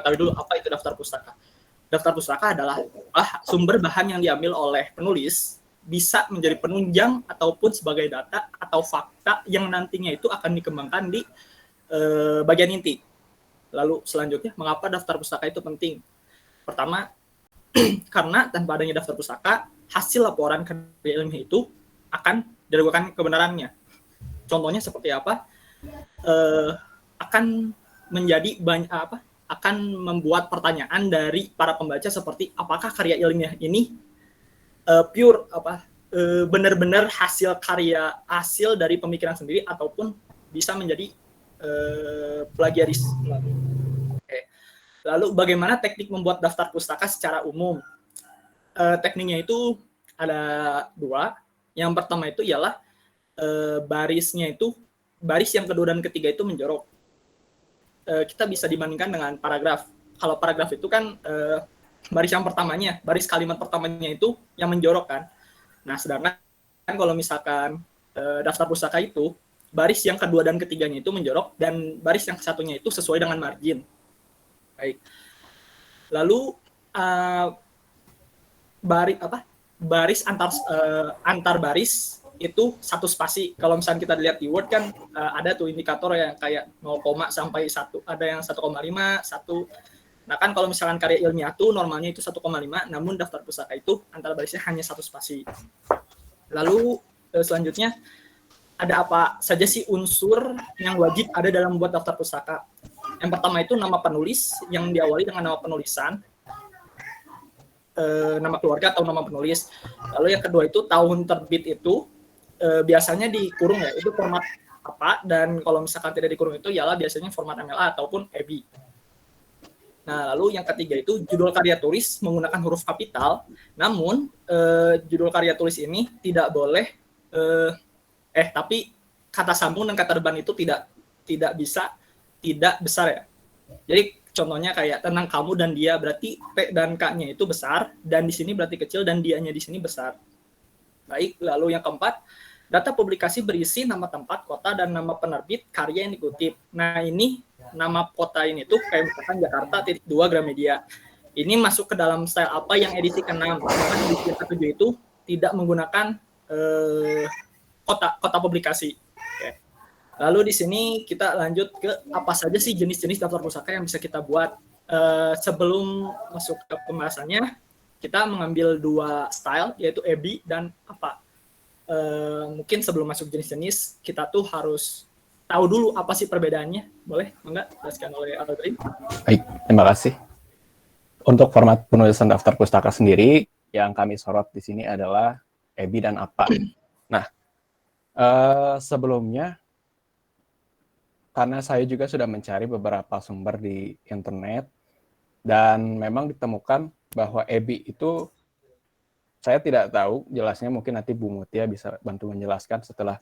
ketahui dulu apa itu daftar pustaka. Daftar pustaka adalah sumber bahan yang diambil oleh penulis bisa menjadi penunjang ataupun sebagai data atau fakta yang nantinya itu akan dikembangkan di bagian inti. Lalu selanjutnya, mengapa daftar pustaka itu penting? Pertama, karena tanpa adanya daftar pustaka, hasil laporan karya ilmiah itu akan diragukan kebenarannya. Contohnya seperti apa? Akan menjadi akan membuat pertanyaan dari para pembaca seperti apakah karya ilmiah ini pure benar-benar hasil dari pemikiran sendiri ataupun bisa menjadi plagiarisme. Lalu bagaimana teknik membuat daftar pustaka secara umum? Tekniknya itu ada 2. Yang pertama itu ialah barisnya itu, baris yang kedua dan ketiga itu menjorok. Kita bisa dibandingkan dengan paragraf. Kalau paragraf itu kan baris yang pertamanya, baris kalimat pertamanya itu yang menjorok kan. Nah, sedangkan kalau misalkan daftar pustaka itu, baris yang kedua dan ketiganya itu menjorok dan baris yang satunya itu sesuai dengan margin. Baik. Lalu baris antar baris itu 1 spasi. Kalau misalnya kita lihat di Word kan ada tuh indikator yang kayak 0, sampai 1, ada yang 1,5, 1. Nah kan kalau misalkan karya ilmiah tuh normalnya itu 1,5, namun daftar pustaka itu antar barisnya hanya 1 spasi. Lalu selanjutnya ada apa saja sih unsur yang wajib ada dalam membuat daftar pustaka? Yang pertama itu nama penulis yang diawali dengan nama penulisan, nama keluarga atau nama penulis. Lalu yang kedua itu tahun terbit itu biasanya dikurung ya, itu format apa, dan kalau misalkan tidak dikurung itu ialah biasanya format MLA ataupun EBI. Nah, lalu yang ketiga itu judul karya tulis menggunakan huruf kapital, namun judul karya tulis ini tidak boleh tapi kata sambung dan kata depan itu tidak bisa tidak besar ya. Jadi contohnya kayak tentang kamu dan dia, berarti P dan K-nya itu besar, dan di sini berarti kecil, dan dia-nya di sini besar. Baik, lalu yang keempat, data publikasi berisi nama tempat, kota, dan nama penerbit karya yang dikutip. Nah, ini nama kota ini tuh kayak misalkan Jakarta .2 Gramedia. Ini masuk ke dalam style apa yang edisi ke-6. Karena edisi ke-7 itu tidak menggunakan kota publikasi. Oke. Lalu di sini kita lanjut ke apa saja sih jenis-jenis daftar pustaka yang bisa kita buat. Sebelum masuk ke pembahasannya, kita mengambil 2 style, yaitu EBI dan apa. Mungkin sebelum masuk jenis-jenis, kita tuh harus tahu dulu apa sih perbedaannya. Boleh? Enggak? Jelaskan oleh Aldrin. Baik, terima kasih. Untuk format penulisan daftar pustaka sendiri, yang kami sorot di sini adalah EBI dan apa. Nah, sebelumnya, karena saya juga sudah mencari beberapa sumber di internet, dan memang ditemukan bahwa EBI itu, saya tidak tahu jelasnya, mungkin nanti Bu Mutia bisa bantu menjelaskan setelah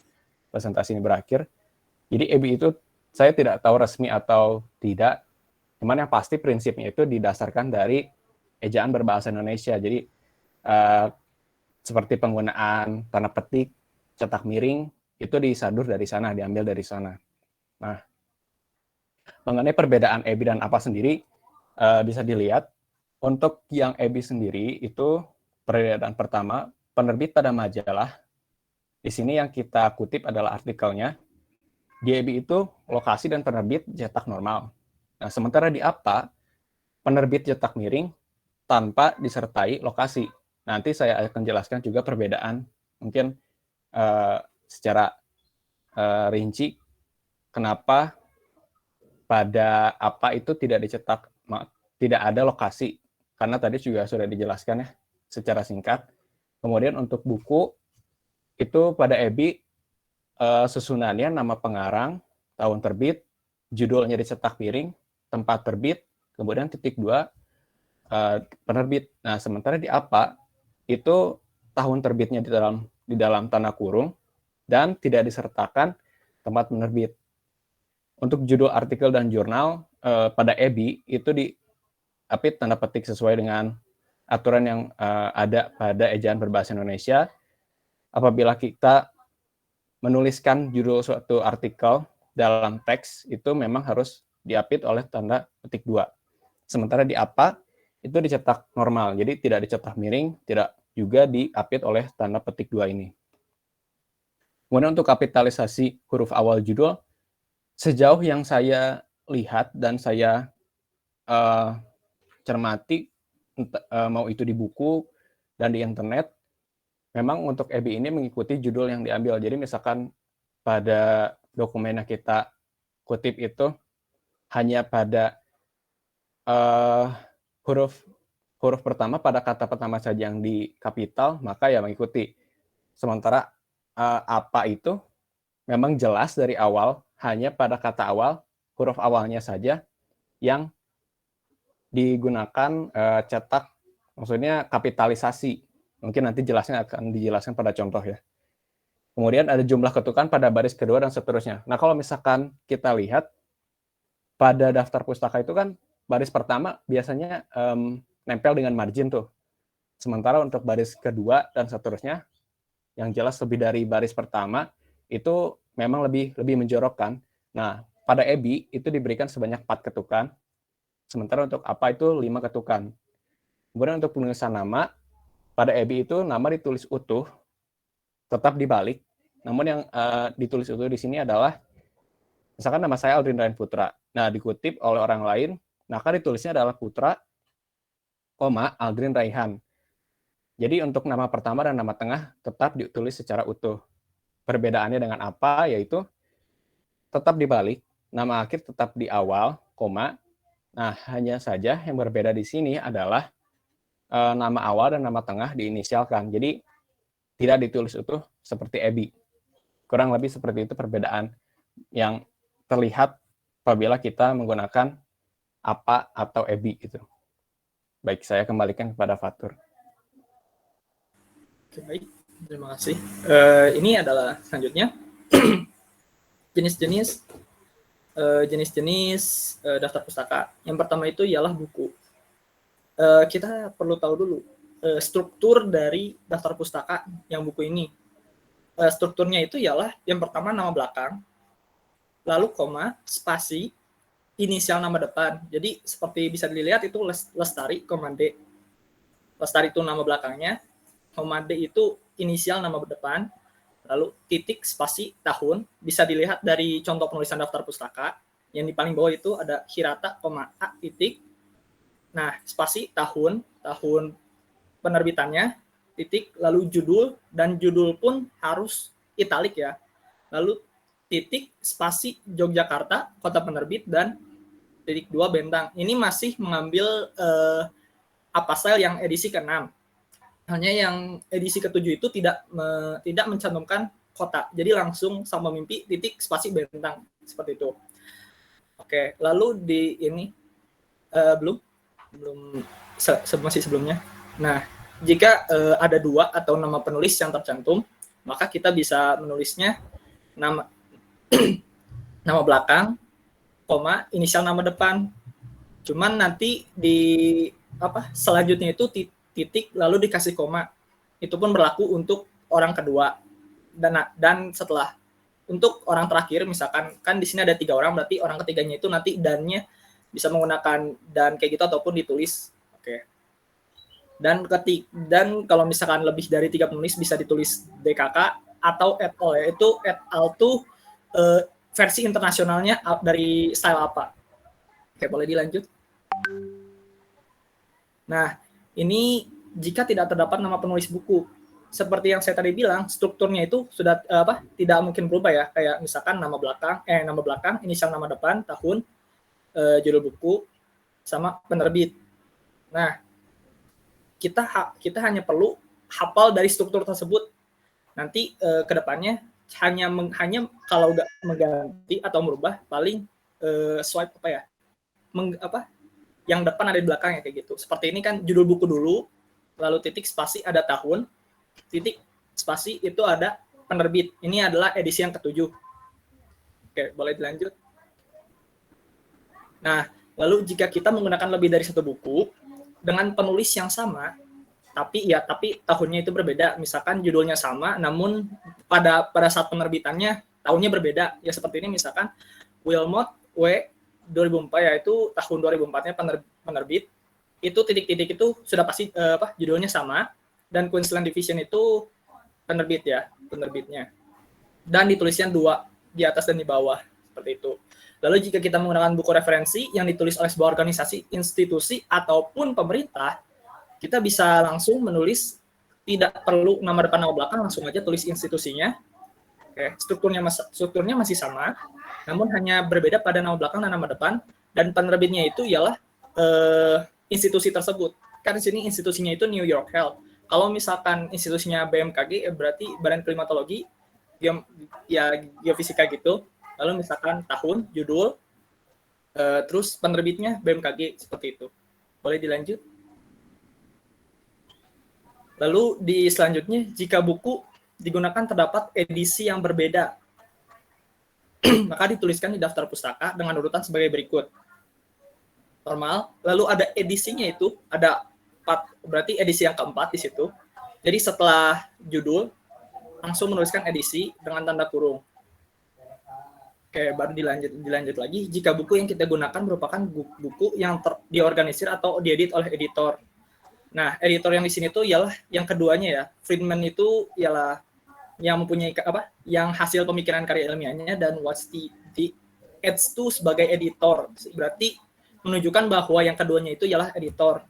presentasi ini berakhir. Jadi EBI itu saya tidak tahu resmi atau tidak, cuman yang pasti prinsipnya itu didasarkan dari ejaan berbahasa Indonesia. Jadi seperti penggunaan tanda petik, cetak miring, itu disadur dari sana, diambil dari sana. Nah, mengenai perbedaan EBI dan apa sendiri, bisa dilihat, untuk yang EBI sendiri itu perbedaan pertama, penerbit pada majalah. Di sini yang kita kutip adalah artikelnya. Di EBI itu lokasi dan penerbit cetak normal. Nah, sementara di APA, penerbit cetak miring tanpa disertai lokasi. Nanti saya akan jelaskan juga perbedaan mungkin secara rinci kenapa pada APA itu tidak dicetak, tidak ada lokasi. Karena tadi juga sudah dijelaskan ya secara singkat. Kemudian untuk buku itu pada EBI susunannya nama pengarang, tahun terbit, judulnya dicetak miring, tempat terbit, kemudian titik 2 penerbit. Nah, sementara di APA itu tahun terbitnya di dalam tanda kurung dan tidak disertakan tempat penerbit. Untuk judul artikel dan jurnal pada EBI itu diapit tanda petik sesuai dengan aturan yang ada pada ejaan berbahasa Indonesia. Apabila kita menuliskan judul suatu artikel dalam teks, itu memang harus diapit oleh tanda petik 2. Sementara di APA itu dicetak normal, jadi tidak dicetak miring, tidak juga diapit oleh tanda petik 2 ini. Kemudian untuk kapitalisasi huruf awal judul, sejauh yang saya lihat dan saya cermati, mau itu di buku dan di internet, memang untuk EBI ini mengikuti judul yang diambil. Jadi misalkan pada dokumen yang kita kutip itu hanya pada huruf pertama pada kata pertama saja yang di kapital, maka ya mengikuti. Sementara apa itu memang jelas dari awal, hanya pada kata awal, huruf awalnya saja yang digunakan cetak, maksudnya kapitalisasi. Mungkin nanti jelasnya akan dijelaskan pada contoh ya. Kemudian ada jumlah ketukan pada baris kedua dan seterusnya. Nah, kalau misalkan kita lihat pada daftar pustaka itu kan baris pertama biasanya nempel dengan margin tuh. Sementara untuk baris kedua dan seterusnya, yang jelas lebih dari baris pertama, itu memang lebih menjorokkan. Nah, pada EBI itu diberikan sebanyak 4 ketukan, sementara untuk apa itu 5 ketukan. Kemudian untuk penulisan nama, pada EBI itu nama ditulis utuh, tetap dibalik. Namun yang ditulis utuh di sini adalah, misalkan nama saya Aldrin Ryan Putra. Nah, dikutip oleh orang lain, maka ditulisnya adalah Putra, Aldrin Raihan. Jadi untuk nama pertama dan nama tengah tetap ditulis secara utuh. Perbedaannya dengan apa, yaitu tetap dibalik, nama akhir tetap di awal, koma. Nah, hanya saja yang berbeda di sini adalah nama awal dan nama tengah diinisialkan. Jadi tidak ditulis utuh seperti EBI. Kurang lebih seperti itu perbedaan yang terlihat apabila kita menggunakan apa atau EBI itu. Baik, saya kembalikan kepada Fatur. Oke, baik. Terima kasih. Ini adalah selanjutnya jenis-jenis daftar pustaka. Yang pertama itu ialah buku. Kita perlu tahu dulu struktur dari daftar pustaka yang buku ini. Strukturnya itu ialah yang pertama nama belakang, lalu koma, spasi, inisial nama depan. Jadi seperti bisa dilihat itu Lestari, koma D. Lestari itu nama belakangnya, koma D itu inisial nama depan, lalu titik, spasi, tahun. Bisa dilihat dari contoh penulisan daftar pustaka. Yang di paling bawah itu ada Hirata, A, titik. Nah, spasi, tahun penerbitannya, titik, lalu judul, dan judul pun harus italik ya. Lalu titik, spasi, Yogyakarta, kota penerbit, dan titik 2 Bentang. Ini masih mengambil Apasel yang edisi ke-6. Hanya yang edisi ke-7 itu tidak mencantumkan kota. Jadi langsung sama mimpi, titik, spasi, Bentang. Seperti itu. Oke, lalu di ini belum masih sebelumnya. Nah, jika ada 2 atau nama penulis yang tercantum, maka kita bisa menulisnya nama nama belakang, koma, inisial nama depan. Cuman nanti di selanjutnya itu titik lalu dikasih koma. Itu pun berlaku untuk orang kedua. Dan setelah untuk orang terakhir, misalkan kan di sini ada 3 orang, berarti orang ketiganya itu nanti dannya bisa menggunakan dan kayak gitu ataupun ditulis. Oke. Dan kalau misalkan lebih dari 3 penulis bisa ditulis DKK atau et al, yaitu et al tuh versi internasionalnya dari style apa. Oke, boleh dilanjut. Nah, ini jika tidak terdapat nama penulis buku. Seperti yang saya tadi bilang, strukturnya itu sudah tidak mungkin berubah ya. Kayak misalkan nama belakang, inisial nama depan, tahun, judul buku, sama penerbit. Nah, kita hanya perlu hafal dari struktur tersebut. Nanti ke depannya hanya kalau nggak mengganti atau merubah paling swipe yang depan ada di belakangnya kayak gitu. Seperti ini kan judul buku dulu, lalu titik spasi ada tahun, titik spasi itu ada penerbit. Ini adalah edisi yang ke-7. Oke, boleh dilanjut. Nah, lalu jika kita menggunakan lebih dari 1 buku dengan penulis yang sama, tapi tahunnya itu berbeda. Misalkan judulnya sama, namun pada saat penerbitannya tahunnya berbeda. Ya seperti ini misalkan Wilmot W 2004, yaitu tahun 2004-nya penerbit, itu titik-titik itu sudah pasti judulnya sama, dan Queensland Division itu penerbit ya, penerbitnya. Dan ditulisnya 2 di atas dan di bawah, seperti itu. Lalu jika kita menggunakan buku referensi yang ditulis oleh sebuah organisasi, institusi, ataupun pemerintah, kita bisa langsung menulis, tidak perlu nama depan nama belakang, langsung aja tulis institusinya. Oke, strukturnya masih sama, namun hanya berbeda pada nama belakang dan nama depan, dan penerbitnya itu ialah institusi tersebut. Kan di sini institusinya itu New York Health. Kalau misalkan institusinya BMKG, berarti Badan Klimatologi, geofisika gitu. Lalu misalkan tahun, judul, terus penerbitnya BMKG, seperti itu. Boleh dilanjut? Lalu di selanjutnya, jika buku digunakan terdapat edisi yang berbeda, maka dituliskan di daftar pustaka dengan urutan sebagai berikut. Normal, lalu ada edisinya itu, ada 4, berarti edisi yang keempat di situ. Jadi setelah judul, langsung menuliskan edisi dengan tanda kurung. Oke, baru dilanjut lagi. Jika buku yang kita gunakan merupakan buku yang diorganisir atau diedit oleh editor. Nah, editor yang di sini tuh ialah yang keduanya ya. Friedman itu ialah yang mempunyai yang hasil pemikiran karya ilmiahnya, dan Watzke adds to sebagai editor. Berarti menunjukkan bahwa yang keduanya itu ialah editor.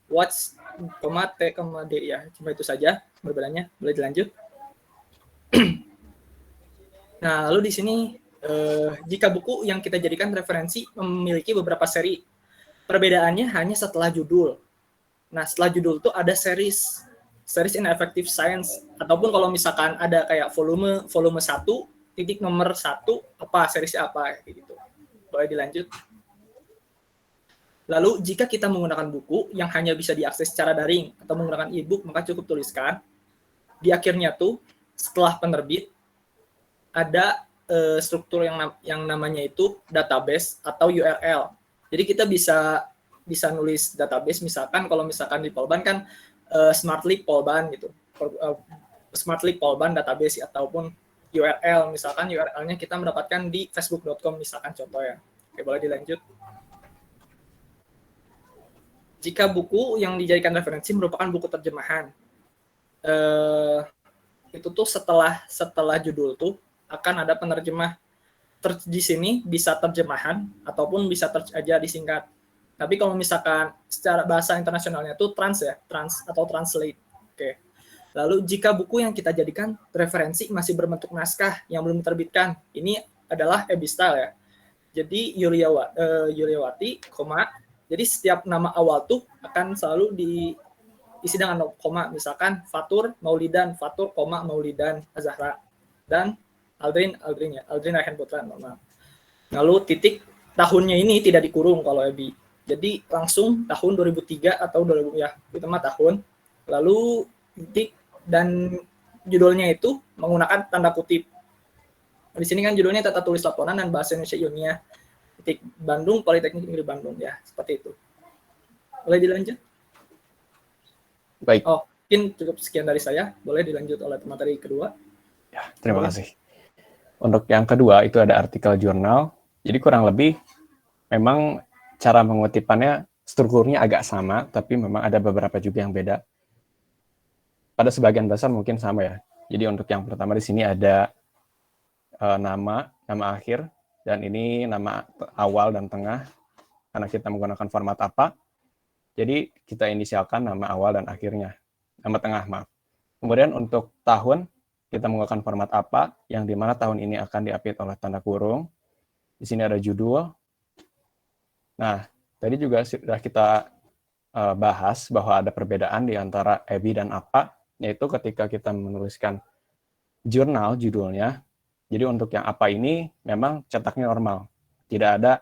Watts, T, D ya. Cuma itu saja perbedaannya. Boleh dilanjut. Nah, lalu di sini jika buku yang kita jadikan referensi memiliki beberapa seri, perbedaannya hanya setelah judul. Nah, setelah judul itu ada series in effective science, ataupun kalau misalkan ada kayak volume 1, titik nomor 1, seriesnya apa, gitu. Boleh dilanjut. Lalu, jika kita menggunakan buku yang hanya bisa diakses secara daring atau menggunakan e-book, maka cukup tuliskan di akhirnya tuh, setelah penerbit, ada struktur yang namanya itu database atau URL. Jadi kita bisa nulis database, misalkan kalau misalkan di Polban kan Smartly Polban gitu. Smartly Polban database ataupun URL, misalkan URL-nya kita mendapatkan di facebook.com misalkan contoh ya. Oke, boleh dilanjut. Jika buku yang dijadikan referensi merupakan buku terjemahan, itu tuh setelah judul tuh akan ada penerjemah. Di sini bisa terjemahan ataupun bisa aja disingkat. Tapi kalau misalkan secara bahasa internasionalnya itu trans atau translate. Oke. Lalu jika buku yang kita jadikan referensi masih berbentuk naskah yang belum diterbitkan, ini adalah EBI style ya. Jadi Yuliawati, jadi setiap nama awal tuh akan selalu diisi dengan koma, misalkan Fatur Maulidan, Maulidan Azahra, dan Aldrin Raihan Putra normal. Lalu titik tahunnya ini tidak dikurung kalau EBI. Jadi langsung tahun 2003 atau 2000 ya, itu mah tahun. Lalu titik dan judulnya itu menggunakan tanda kutip. Di sini kan judulnya Tata Tulis Laporan dan Bahasa Indonesia Ilmiah titik Bandung Politeknik Negeri Bandung ya, seperti itu. Boleh dilanjut? Baik. Oh, mungkin cukup sekian dari saya. Boleh dilanjut oleh materi kedua. Ya, terima kasih. Untuk yang kedua itu ada artikel jurnal. Jadi kurang lebih memang cara mengutipannya strukturnya agak sama, tapi memang ada beberapa juga yang beda. Pada sebagian besar mungkin sama ya. Jadi untuk yang pertama di sini ada nama akhir, dan ini nama awal dan tengah karena kita menggunakan format apa. Jadi kita inisialkan nama awal dan akhirnya, nama tengah maaf. Kemudian untuk tahun kita menggunakan format apa, yang dimana tahun ini akan diupdate oleh tanda kurung. Di sini ada judul. Nah, tadi juga sudah kita bahas bahwa ada perbedaan di antara EBI dan APA, yaitu ketika kita menuliskan jurnal judulnya. Jadi untuk yang APA ini memang cetaknya normal, tidak ada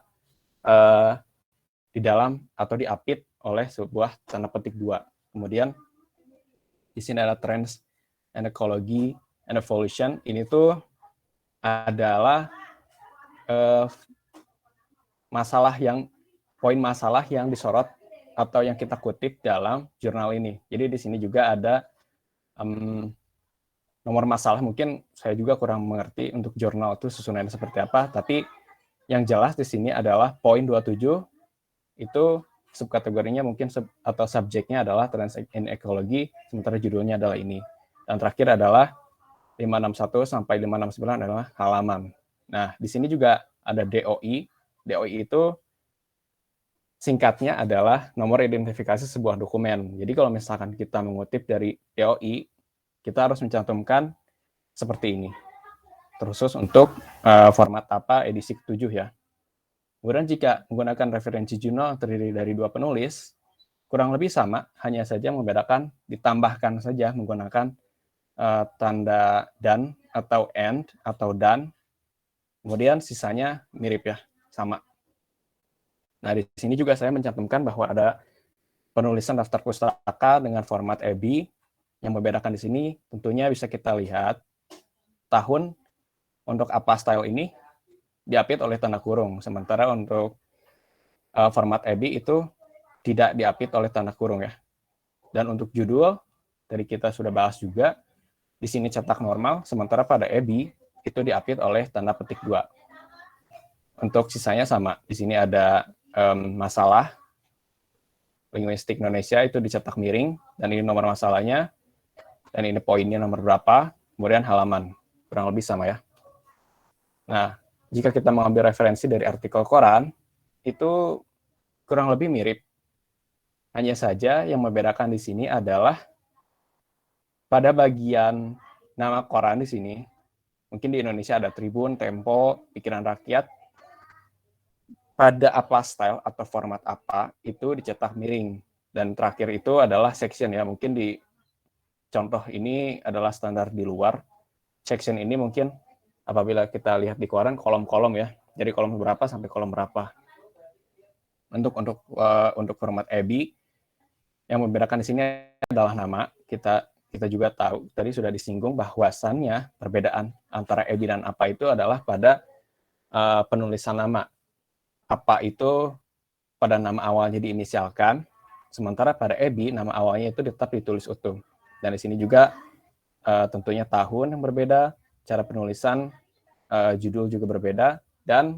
di dalam atau diapit oleh sebuah tanda petik 2. Kemudian di sini ada Trends and Ecology and Evolution. Ini tuh adalah poin masalah yang disorot atau yang kita kutip dalam jurnal ini. Jadi di sini juga ada nomor masalah, mungkin saya juga kurang mengerti untuk jurnal itu susunannya seperti apa, tapi yang jelas di sini adalah poin 27 itu subkategorinya mungkin atau subjeknya adalah Trends in Ecology, sementara judulnya adalah ini. Dan terakhir adalah 561 sampai 569 adalah halaman. Nah, di sini juga ada DOI. DOI itu singkatnya adalah nomor identifikasi sebuah dokumen. Jadi kalau misalkan kita mengutip dari DOI, kita harus mencantumkan seperti ini. Terkhusus untuk format apa edisi 7 ya. Kemudian jika menggunakan referensi jurnal terdiri dari 2 penulis, kurang lebih sama, hanya saja membedakan, ditambahkan saja menggunakan tanda dan atau and atau dan. Kemudian sisanya mirip ya, sama. Nah, di sini juga saya mencantumkan bahwa ada penulisan daftar pustaka dengan format EBI. Yang membedakan di sini tentunya bisa kita lihat tahun untuk apa style ini diapit oleh tanda kurung, sementara untuk format EBI itu tidak diapit oleh tanda kurung ya. Dan untuk judul, tadi kita sudah bahas juga, di sini cetak normal, sementara pada EBI itu diapit oleh tanda petik 2. Untuk sisanya sama, di sini ada masalah linguistik Indonesia itu dicetak miring, dan ini nomor masalahnya, dan ini poinnya nomor berapa, kemudian halaman, kurang lebih sama ya. Nah, jika kita mengambil referensi dari artikel koran, itu kurang lebih mirip. Hanya saja yang membedakan di sini adalah pada bagian nama koran di sini, mungkin di Indonesia ada Tribun, Tempo, Pikiran Rakyat, pada apa style atau format apa, itu dicetak miring. Dan terakhir itu adalah section ya, mungkin di contoh ini adalah standar di luar. Section ini mungkin apabila kita lihat di koran kolom-kolom ya, jadi kolom berapa sampai kolom berapa. Untuk format EBI yang membedakan di sini adalah nama. Kita juga tahu tadi sudah disinggung bahwasannya perbedaan antara EBI dan APA itu adalah pada penulisan nama. APA itu pada nama awalnya diinisialkan, sementara pada EBI nama awalnya itu tetap ditulis utuh. Dan di sini juga tentunya tahun yang berbeda, cara penulisan judul juga berbeda, dan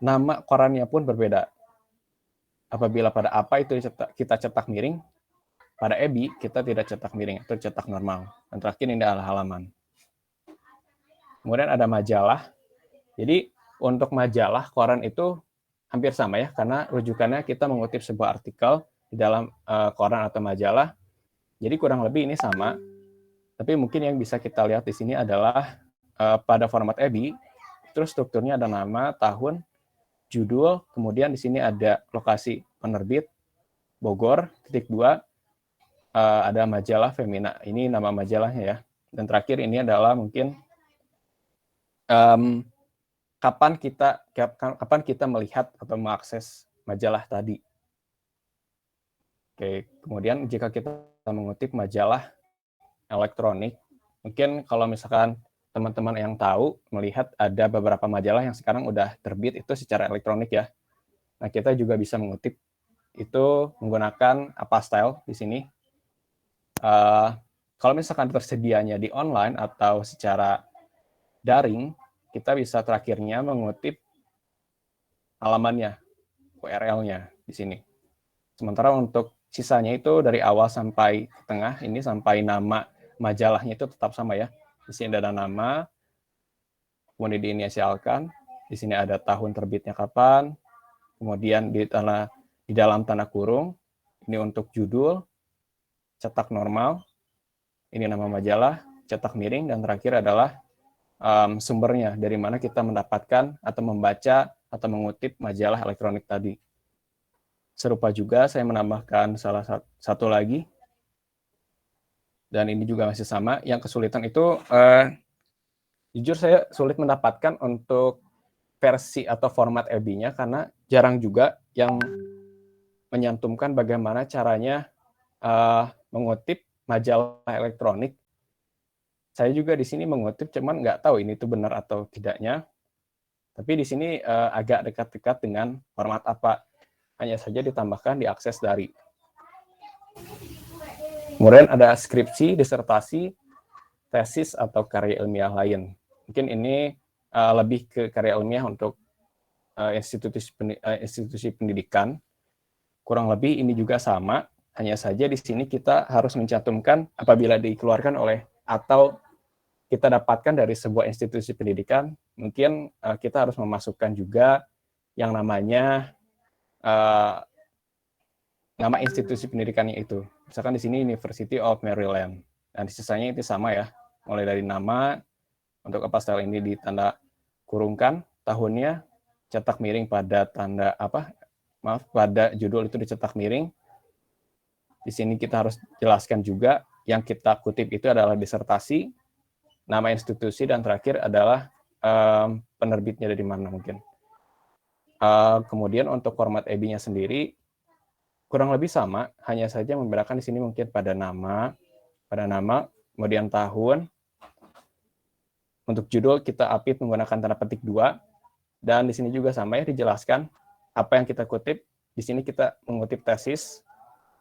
nama korannya pun berbeda. Apabila pada apa itu kita cetak miring, pada EBI kita tidak cetak miring, atau cetak normal. Dan terakhir ini adalah halaman. Kemudian ada majalah. Jadi untuk majalah, koran itu hampir sama ya, karena rujukannya kita mengutip sebuah artikel di dalam koran atau majalah. Jadi kurang lebih ini sama. Tapi mungkin yang bisa kita lihat di sini adalah pada format EBI, terus strukturnya ada nama, tahun, judul, kemudian di sini ada lokasi penerbit, Bogor, titik 2, ada majalah Femina, ini nama majalahnya ya. Dan terakhir ini adalah mungkin kapan kita melihat atau mengakses majalah tadi. Oke, kemudian jika kita mengutip majalah elektronik, mungkin kalau misalkan teman-teman yang tahu melihat ada beberapa majalah yang sekarang udah terbit itu secara elektronik ya. Nah, kita juga bisa mengutip itu menggunakan apa style di sini. Kalau misalkan tersedianya di online atau secara daring, kita bisa terakhirnya mengutip halamannya, URL-nya di sini. Sementara untuk sisanya itu dari awal sampai tengah, ini sampai nama majalahnya itu tetap sama ya. Di sini ada nama, kemudian diinisialkan, di sini ada tahun terbitnya kapan, kemudian di dalam tanda kurung, ini untuk judul, cetak normal, ini nama majalah, cetak miring, dan terakhir adalah sumbernya, dari mana kita mendapatkan atau membaca atau mengutip majalah elektronik tadi. Serupa juga saya menambahkan salah satu lagi, dan ini juga masih sama. Yang kesulitan itu, jujur saya sulit mendapatkan untuk versi atau format EBI-nya, karena jarang juga yang menyantumkan bagaimana caranya mengutip majalah elektronik. Saya juga di sini mengutip, cuman nggak tahu ini itu benar atau tidaknya. Tapi di sini agak dekat-dekat dengan format apa. Hanya saja ditambahkan diakses dari. Kemudian ada skripsi, disertasi, tesis, atau karya ilmiah lain. Mungkin ini lebih ke karya ilmiah untuk institusi pendidikan. kurang lebih ini juga sama, hanya saja di sini kita harus mencantumkan apabila dikeluarkan oleh atau kita dapatkan dari sebuah institusi pendidikan, mungkin kita harus memasukkan juga yang namanya nama institusi pendidikannya itu. Misalkan di sini University of Maryland. Dan sisanya itu sama ya, mulai dari nama, untuk apostille ini ditanda kurungkan, tahunnya, cetak miring pada pada judul itu dicetak miring. Di sini kita harus jelaskan juga yang kita kutip itu adalah disertasi, nama institusi, dan terakhir adalah penerbitnya dari mana mungkin. Kemudian untuk format EB-nya sendiri kurang lebih sama, hanya saja membedakan di sini mungkin pada nama, kemudian tahun. Untuk judul kita update menggunakan tanda petik 2, dan di sini juga sama ya dijelaskan apa yang kita kutip. Di sini kita mengutip tesis,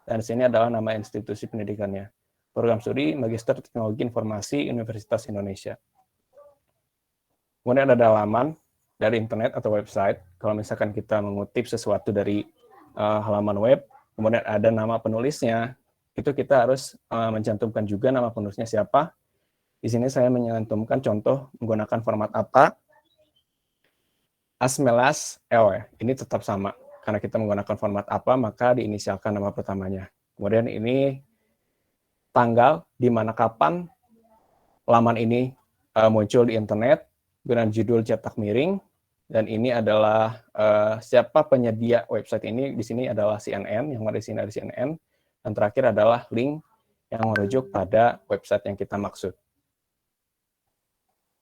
dan di sini adalah nama institusi pendidikannya. Program Studi Magister Teknologi Informasi Universitas Indonesia. Kemudian ada halaman dari internet atau website. Kalau misalkan kita mengutip sesuatu dari halaman web, kemudian ada nama penulisnya, itu kita harus mencantumkan juga nama penulisnya siapa. Di sini saya mencantumkan contoh menggunakan format apa, as well as L ya. Ini tetap sama. Karena kita menggunakan format apa, maka diinisialkan nama pertamanya. Kemudian ini tanggal, di mana kapan laman ini muncul di internet, dengan judul cetak miring, dan ini adalah siapa penyedia website ini. Di sini adalah CNN, yang ada di sini ada CNN, dan terakhir adalah link yang merujuk pada website yang kita maksud.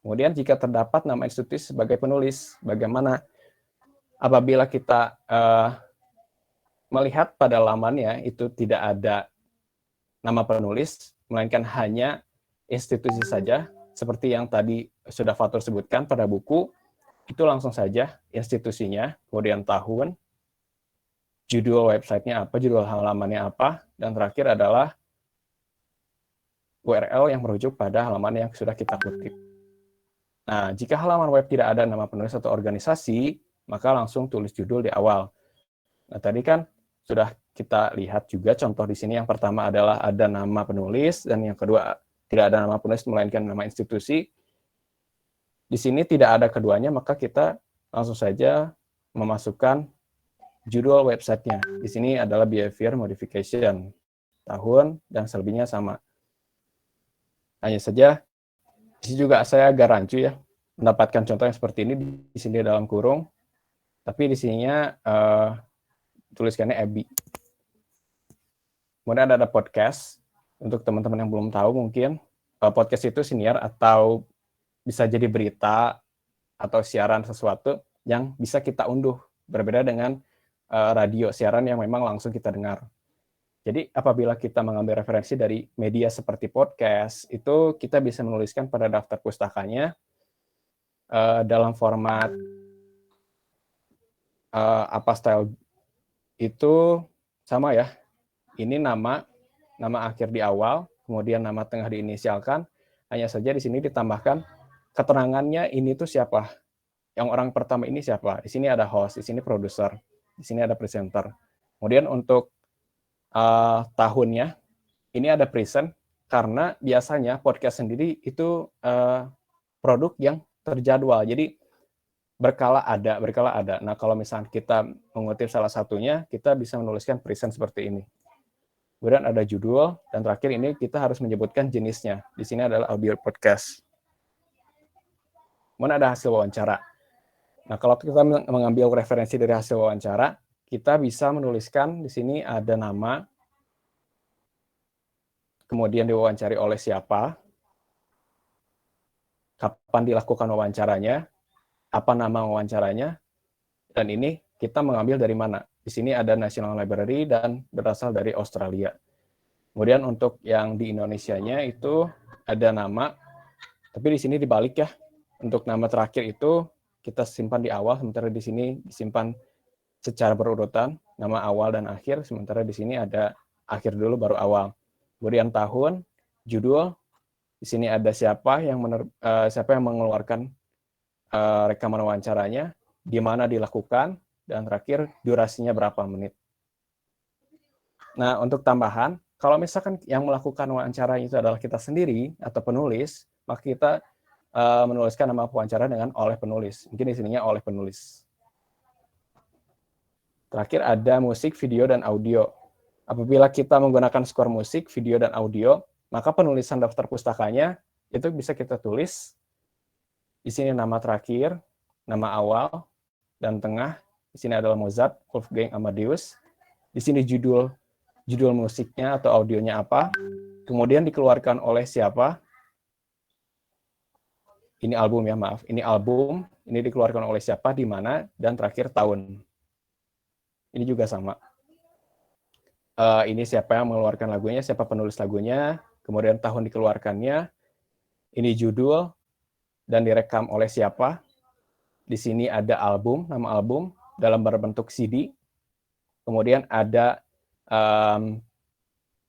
Kemudian jika terdapat nama institusi sebagai penulis, bagaimana apabila kita melihat pada lamannya itu tidak ada nama penulis, melainkan hanya institusi saja, seperti yang tadi sudah Fatur sebutkan pada buku, itu langsung saja institusinya, kemudian tahun, judul websitenya apa, judul halamannya apa, dan terakhir adalah URL yang merujuk pada halaman yang sudah kita kutip. Nah, jika halaman web tidak ada nama penulis atau organisasi, maka langsung tulis judul di awal. Nah, tadi kan sudah kita lihat juga contoh di sini. Yang pertama adalah ada nama penulis, dan yang kedua tidak ada nama penulis, melainkan nama institusi. Di sini tidak ada keduanya, maka kita langsung saja memasukkan judul websitenya. Di sini adalah behavior modification, tahun, dan selebihnya sama. Hanya saja di sini juga saya agak rancu ya, mendapatkan contoh yang seperti ini di sini dalam kurung, tapi di sininya tuliskannya EBI. Kemudian ada podcast, untuk teman-teman yang belum tahu mungkin, podcast itu siniar atau bisa jadi berita atau siaran sesuatu yang bisa kita unduh, berbeda dengan radio, siaran yang memang langsung kita dengar. Jadi apabila kita mengambil referensi dari media seperti podcast, itu kita bisa menuliskan pada daftar pustakanya dalam format apostille itu sama ya. Ini nama akhir di awal, kemudian nama tengah diinisialkan. Hanya saja di sini ditambahkan keterangannya ini tuh siapa. Yang orang pertama ini siapa. Di sini ada host, di sini produser, di sini ada presenter. Kemudian untuk tahunnya, ini ada present, karena biasanya podcast sendiri itu produk yang terjadwal. Jadi berkala ada. Nah, kalau misalnya kita mengutip salah satunya, kita bisa menuliskan present seperti ini. Kemudian ada judul, dan terakhir ini kita harus menyebutkan jenisnya. Di sini adalah audio podcast. Kemudian ada hasil wawancara. Nah, kalau kita mengambil referensi dari hasil wawancara, kita bisa menuliskan di sini ada nama, kemudian diwawancari oleh siapa, kapan dilakukan wawancaranya, apa nama wawancaranya, dan ini kita mengambil dari mana. Di sini ada National Library dan berasal dari Australia. Kemudian untuk yang di Indonesianya itu ada nama, tapi di sini dibalik ya. Untuk nama terakhir itu kita simpan di awal, sementara di sini disimpan secara berurutan, nama awal dan akhir, sementara di sini ada akhir dulu baru awal. Kemudian tahun, judul, di sini ada siapa yang mengeluarkan rekaman wawancaranya, di mana dilakukan, dan terakhir durasinya berapa menit. Nah, untuk tambahan, kalau misalkan yang melakukan wawancara itu adalah kita sendiri atau penulis, maka kita menuliskan nama wawancara dengan oleh penulis. Mungkin di sininya oleh penulis. Terakhir ada musik, video, dan audio. Apabila kita menggunakan skor musik, video, dan audio, maka penulisan daftar pustakanya itu bisa kita tulis di sini nama terakhir, nama awal, dan tengah. Di sini adalah Mozart, Wolfgang Amadeus. Di sini judul musiknya atau audionya apa, kemudian dikeluarkan oleh siapa. Ini album ya, maaf. Ini album, ini dikeluarkan oleh siapa, di mana, dan terakhir tahun. Ini juga sama. Ini siapa yang mengeluarkan lagunya, siapa penulis lagunya, kemudian tahun dikeluarkannya, ini judul, dan direkam oleh siapa. Di sini ada album, nama album, dalam berbentuk CD. Kemudian ada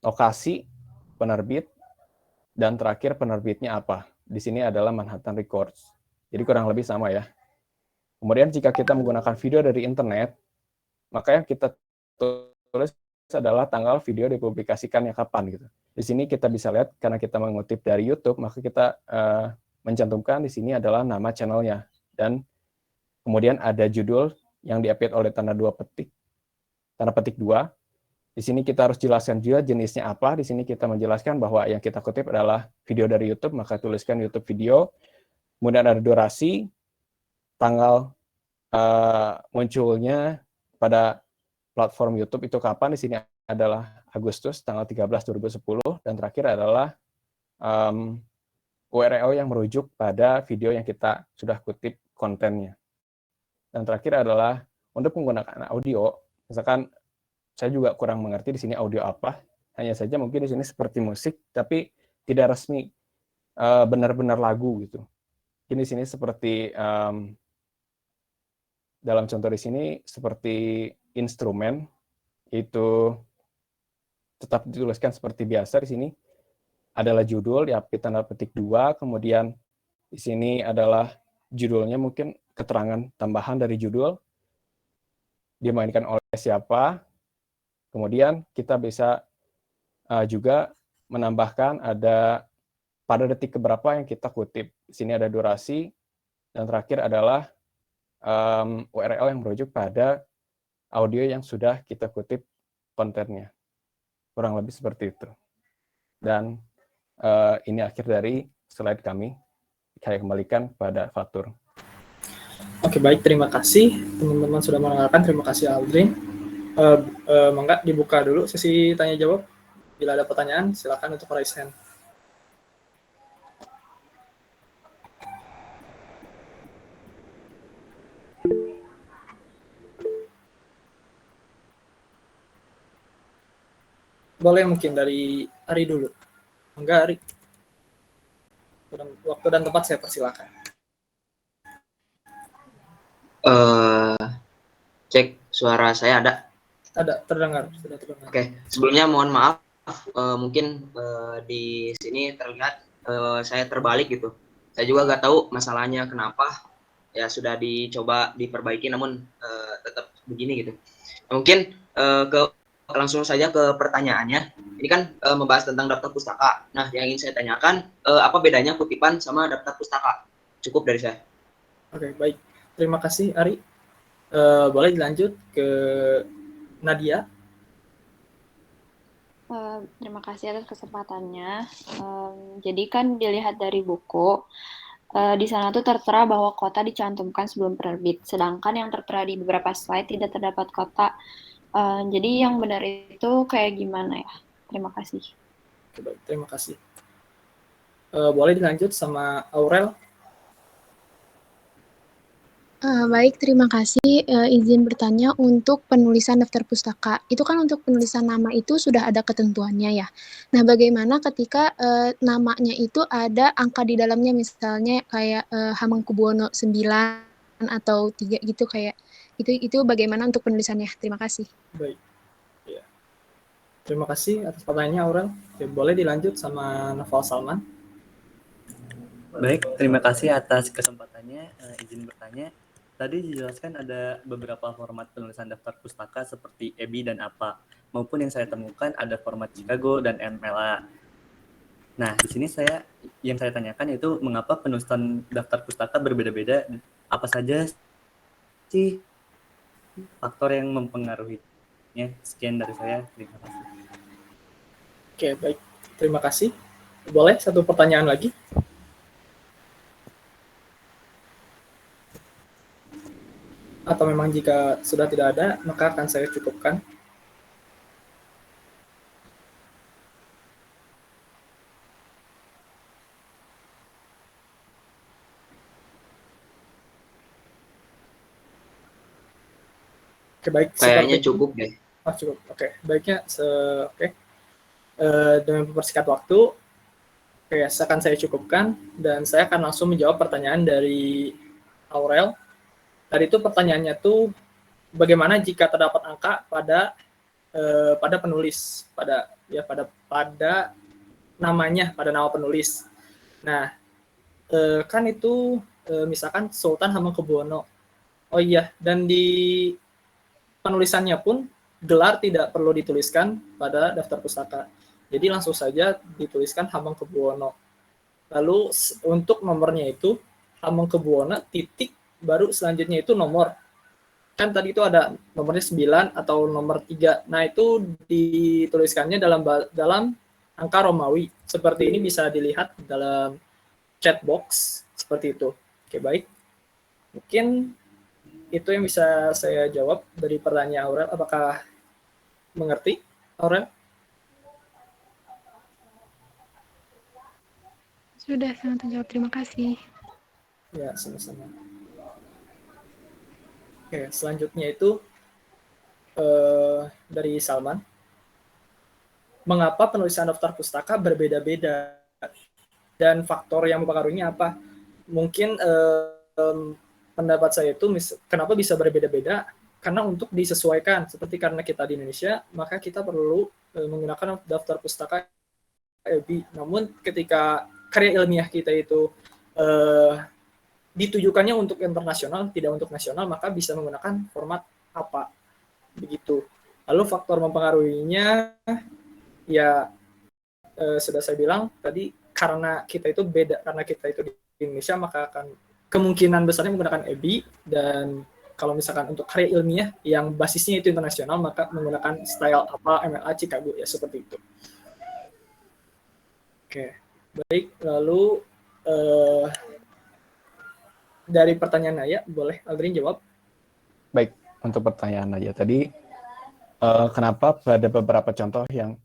lokasi penerbit, dan terakhir penerbitnya apa. Di sini adalah Manhattan Records. Jadi kurang lebih sama ya. Kemudian jika kita menggunakan video dari internet, maka yang kita tulis adalah tanggal video dipublikasikannya kapan gitu. Di sini kita bisa lihat karena kita mengutip dari YouTube, maka kita mencantumkan di sini adalah nama channelnya, dan kemudian ada judul yang di-update oleh tanda petik 2. Di sini kita harus jelaskan juga jenisnya apa. Di sini kita menjelaskan bahwa yang kita kutip adalah video dari YouTube, maka tuliskan YouTube video. Kemudian ada durasi, tanggal munculnya pada platform YouTube itu kapan. Di sini adalah Agustus tanggal 13 2010, dan terakhir adalah URL yang merujuk pada video yang kita sudah kutip kontennya. Dan terakhir adalah untuk menggunakan audio, misalkan saya juga kurang mengerti di sini audio apa, hanya saja mungkin di sini seperti musik tapi tidak resmi benar-benar lagu gitu. Ini di sini seperti dalam contoh di sini seperti instrumen, itu tetap dituliskan seperti biasa. Di sini adalah judul, diapit tanda petik 2, kemudian di sini adalah judulnya, mungkin keterangan tambahan dari judul, dimainkan oleh siapa. Kemudian kita bisa juga menambahkan ada pada detik keberapa yang kita kutip. Di sini ada durasi, dan terakhir adalah URL yang merujuk pada audio yang sudah kita kutip kontennya. Kurang lebih seperti itu. Dan ini akhir dari slide kami. Saya kembalikan pada Fatur. Oke, baik. Terima kasih teman-teman sudah mendengarkan. Terima kasih Aldrin. Mangga dibuka dulu sesi tanya jawab. Bila ada pertanyaan, silakan untuk raise hand. Boleh mungkin dari Ari dulu. Mangga Ari. Waktu dan tempat saya persilakan. Cek suara saya ada? Ada, terdengar, sudah terdengar. Oke, sebelumnya mohon maaf, mungkin di sini terlihat saya terbalik gitu. Saya juga nggak tahu masalahnya kenapa, ya sudah dicoba diperbaiki namun tetap begini gitu. Mungkin langsung saja ke pertanyaannya. Ini kan membahas tentang daftar pustaka. Nah, yang ingin saya tanyakan, apa bedanya kutipan sama daftar pustaka? Cukup dari saya. Oke, baik. Terima kasih Ari. Boleh dilanjut ke Nadia. Terima kasih atas kesempatannya. Jadi kan dilihat dari buku, di sana tuh tertera bahwa kota dicantumkan sebelum penerbit, sedangkan yang tertera di beberapa slide tidak terdapat kota. Jadi yang benar itu kayak gimana ya? Terima kasih. Oke, baik. Terima kasih. Boleh dilanjut sama Aurel. Baik, terima kasih. Izin bertanya untuk penulisan daftar pustaka. Itu kan untuk penulisan nama itu sudah ada ketentuannya ya. Nah, bagaimana ketika namanya itu ada angka di dalamnya, misalnya kayak Hamengkubuwono 9 atau 3 gitu, kayak itu bagaimana untuk penulisannya? Terima kasih. Baik. Ya. Terima kasih atas pertanyaannya Aurel. Oke, boleh dilanjut sama Noval Salman. Baik, terima kasih atas kesempatannya. Izin bertanya. Tadi dijelaskan ada beberapa format penulisan daftar pustaka seperti EBI dan APA. maupun yang saya temukan ada format Chicago dan MLA. Nah, di sini yang saya tanyakan itu mengapa penulisan daftar pustaka berbeda-beda? Apa saja sih faktor yang mempengaruhinya? Sekian dari saya. Terima kasih. Oke, baik. Terima kasih. Boleh satu pertanyaan lagi? Atau memang jika sudah tidak ada, maka akan saya cukupkan. Oke, baik. Kayaknya cukup deh. Oh, cukup. Oke, baiknya oke. Dengan mempersingkat waktu, oke, akan saya cukupkan dan saya akan langsung menjawab pertanyaan dari Aurel. Tadi itu pertanyaannya tuh bagaimana jika terdapat angka pada penulis, pada namanya, pada nama penulis. Nah, kan itu misalkan Sultan Hamengkubuwono. Oh iya, dan di penulisannya pun gelar tidak perlu dituliskan pada daftar pustaka. Jadi langsung saja dituliskan Hamengkubuwono. Lalu untuk nomornya itu Hamengkubuwono titik baru selanjutnya itu nomor. Kan tadi itu ada nomornya 9 atau nomor 3. Nah, itu dituliskannya dalam angka Romawi. Seperti ini bisa dilihat dalam chat box seperti itu. Oke, baik. Mungkin itu yang bisa saya jawab dari pertanyaan Aurel. Apakah mengerti, Aurel? Sudah sangat terjawab. Terima kasih. Ya, sama-sama. Oke, selanjutnya itu dari Salman. Mengapa penulisan daftar pustaka berbeda-beda? Dan faktor yang mempengaruhinya apa? Mungkin pendapat saya itu kenapa bisa berbeda-beda? Karena untuk disesuaikan, seperti karena kita di Indonesia, maka kita perlu menggunakan daftar pustaka EBI. Namun ketika karya ilmiah kita itu ditujukannya untuk internasional, tidak untuk nasional, maka bisa menggunakan format apa? Begitu. Lalu faktor mempengaruhinya, ya sudah saya bilang tadi, karena kita itu beda, karena kita itu di Indonesia, maka akan kemungkinan besarnya menggunakan EBI, dan kalau misalkan untuk karya ilmiah yang basisnya itu internasional, maka menggunakan style apa, MLA, Chicago, ya seperti itu. Oke, baik. Lalu dari pertanyaan Naya, boleh Aldrin jawab? Baik, untuk pertanyaan aja tadi, kenapa pada beberapa contoh yang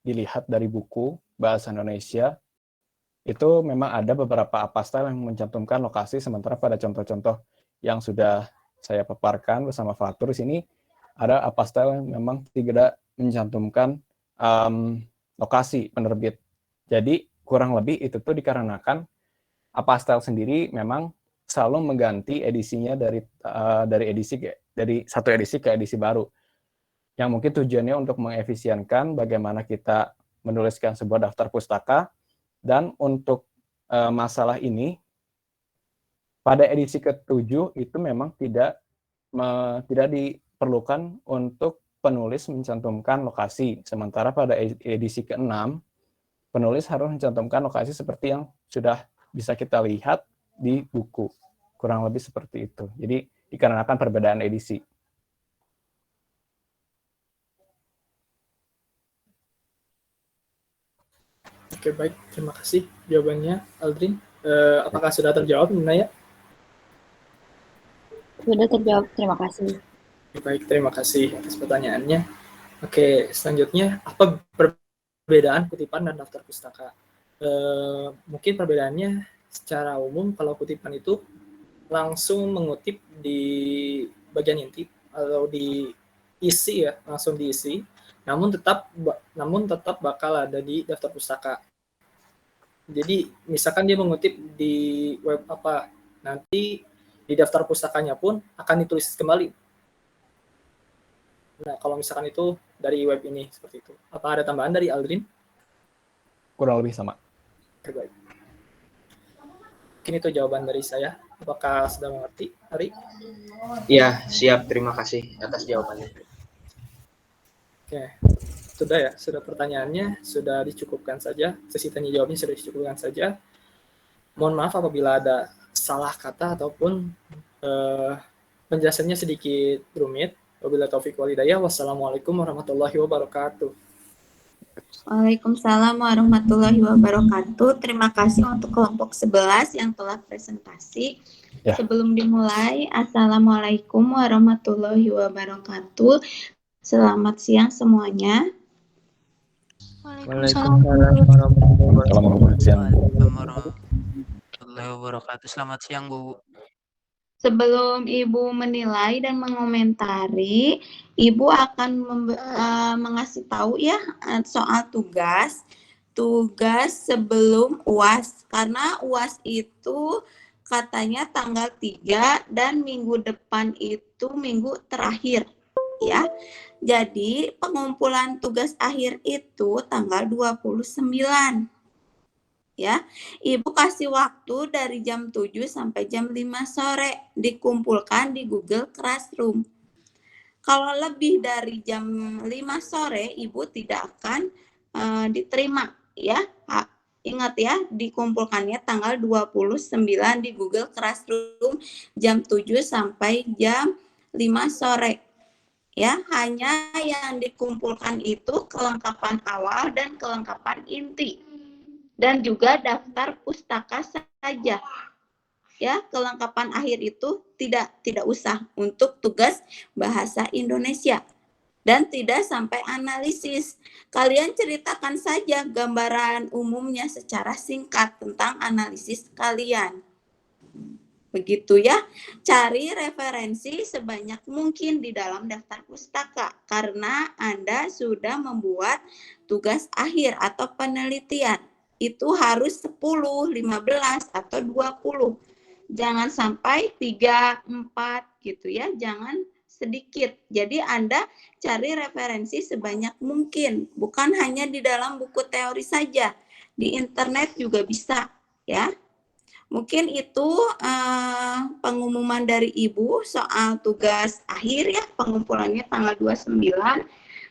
dilihat dari buku bahasa Indonesia, itu memang ada beberapa apastel yang mencantumkan lokasi, sementara pada contoh-contoh yang sudah saya paparkan bersama Fatur di sini, ada apastel yang memang tidak mencantumkan lokasi penerbit. Jadi kurang lebih itu tuh dikarenakan apastel sendiri memang selalu mengganti edisinya dari satu edisi ke edisi baru, yang mungkin tujuannya untuk mengefisienkan bagaimana kita menuliskan sebuah daftar pustaka. Dan untuk masalah ini, pada edisi ke-7 itu memang tidak diperlukan untuk penulis mencantumkan lokasi. Sementara pada edisi ke-6, penulis harus mencantumkan lokasi seperti yang sudah bisa kita lihat di buku. Kurang lebih seperti itu. Jadi dikarenakan perbedaan edisi. Oke, baik. Terima kasih jawabannya, Aldrin. Apakah sudah terjawab, Naya? Sudah terjawab, terima kasih. Baik, terima kasih atas pertanyaannya. Oke, selanjutnya, apa perbedaan kutipan dan daftar pustaka? Mungkin perbedaannya secara umum, kalau kutipan itu langsung mengutip di bagian inti atau di isi, ya, langsung diisi. Namun tetap bakal ada di daftar pustaka. Jadi misalkan dia mengutip di web apa, nanti di daftar pustakanya pun akan ditulis kembali. Nah, kalau misalkan itu dari web ini seperti itu. Apa ada tambahan dari Aldrin? Kurang lebih sama. Baik. Mungkin itu jawaban dari saya. Apakah sudah mengerti, Ari? Iya, siap. Terima kasih atas jawabannya. Sudah ya, sudah pertanyaannya, sudah dicukupkan saja. Sesi tanya jawabnya sudah dicukupkan saja. Mohon maaf apabila ada salah kata ataupun penjelasannya sedikit rumit. Wabillahi taufiq wal hidayah. Wassalamualaikum warahmatullahi wabarakatuh. Waalaikumsalam warahmatullahi wabarakatuh. Terima kasih untuk kelompok 11 yang telah presentasi. Ya. Sebelum dimulai, Assalamualaikum warahmatullahi wabarakatuh. Selamat siang semuanya. Waalaikumsalam. Warahmatullahi wabarakatuh. Selamat siang, Bu. Sebelum Ibu menilai dan mengomentari, Ibu akan mengasih tahu ya soal tugas sebelum UAS. Karena UAS itu katanya tanggal 3 dan minggu depan itu minggu terakhir ya. Jadi pengumpulan tugas akhir itu tanggal 29. Ya, Ibu kasih waktu dari jam 7 sampai jam 5 sore dikumpulkan di Google Classroom. Kalau lebih dari jam 5 sore, Ibu tidak akan diterima ya. Ingat ya, dikumpulkannya tanggal 29 di Google Classroom jam 7 sampai jam 5 sore. Ya, hanya yang dikumpulkan itu kelengkapan awal dan kelengkapan inti. Dan juga daftar pustaka saja. Ya, kelengkapan akhir itu tidak usah untuk tugas bahasa Indonesia. Dan tidak sampai analisis. Kalian ceritakan saja gambaran umumnya secara singkat tentang analisis kalian. Begitu ya. Cari referensi sebanyak mungkin di dalam daftar pustaka. Karena Anda sudah membuat tugas akhir atau penelitian. Itu harus 10, 15, atau 20. Jangan sampai 3, 4 gitu ya. Jangan sedikit. Jadi Anda cari referensi sebanyak mungkin. Bukan hanya di dalam buku teori saja. Di internet juga bisa ya. Mungkin itu pengumuman dari Ibu soal tugas akhir ya. Pengumpulannya tanggal 29.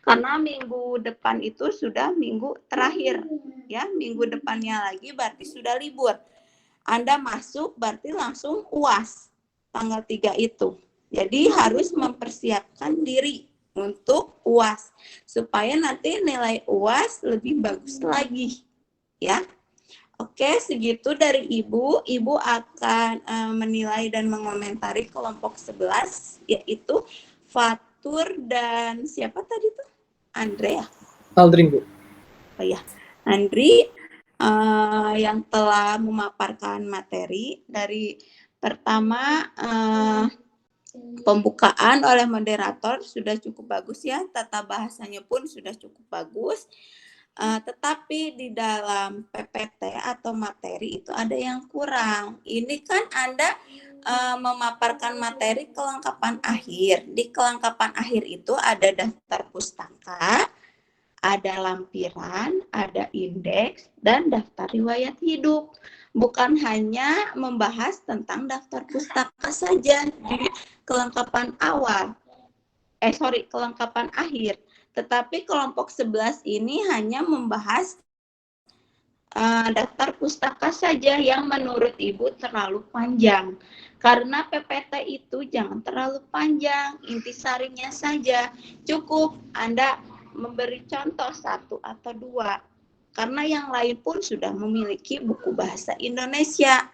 Karena minggu depan itu sudah minggu terakhir. Ya, minggu depannya lagi berarti sudah libur. Anda masuk berarti langsung UAS tanggal 3 itu. Jadi harus mempersiapkan diri untuk UAS. Supaya nanti nilai UAS lebih bagus lagi. Ya. Oke, segitu dari Ibu. Ibu akan menilai dan mengomentari kelompok 11, yaitu Fatur dan siapa tadi tuh? Andre ya? Aldrin, Bu. Oh ya, Andri yang telah memaparkan materi dari pertama pembukaan oleh moderator sudah cukup bagus ya, tata bahasanya pun sudah cukup bagus. Tetapi di dalam PPT atau materi itu ada yang kurang. Ini kan Anda memaparkan materi kelengkapan akhir. Di kelengkapan akhir itu ada daftar pustaka, ada lampiran, ada indeks, dan daftar riwayat hidup. Bukan hanya membahas tentang daftar pustaka saja di kelengkapan awal. Kelengkapan akhir. Tetapi kelompok 11 ini hanya membahas daftar pustaka saja yang menurut Ibu terlalu panjang. Karena PPT itu jangan terlalu panjang, intisarinya saja. Cukup Anda memberi contoh 1 atau 2. Karena yang lain pun sudah memiliki buku bahasa Indonesia.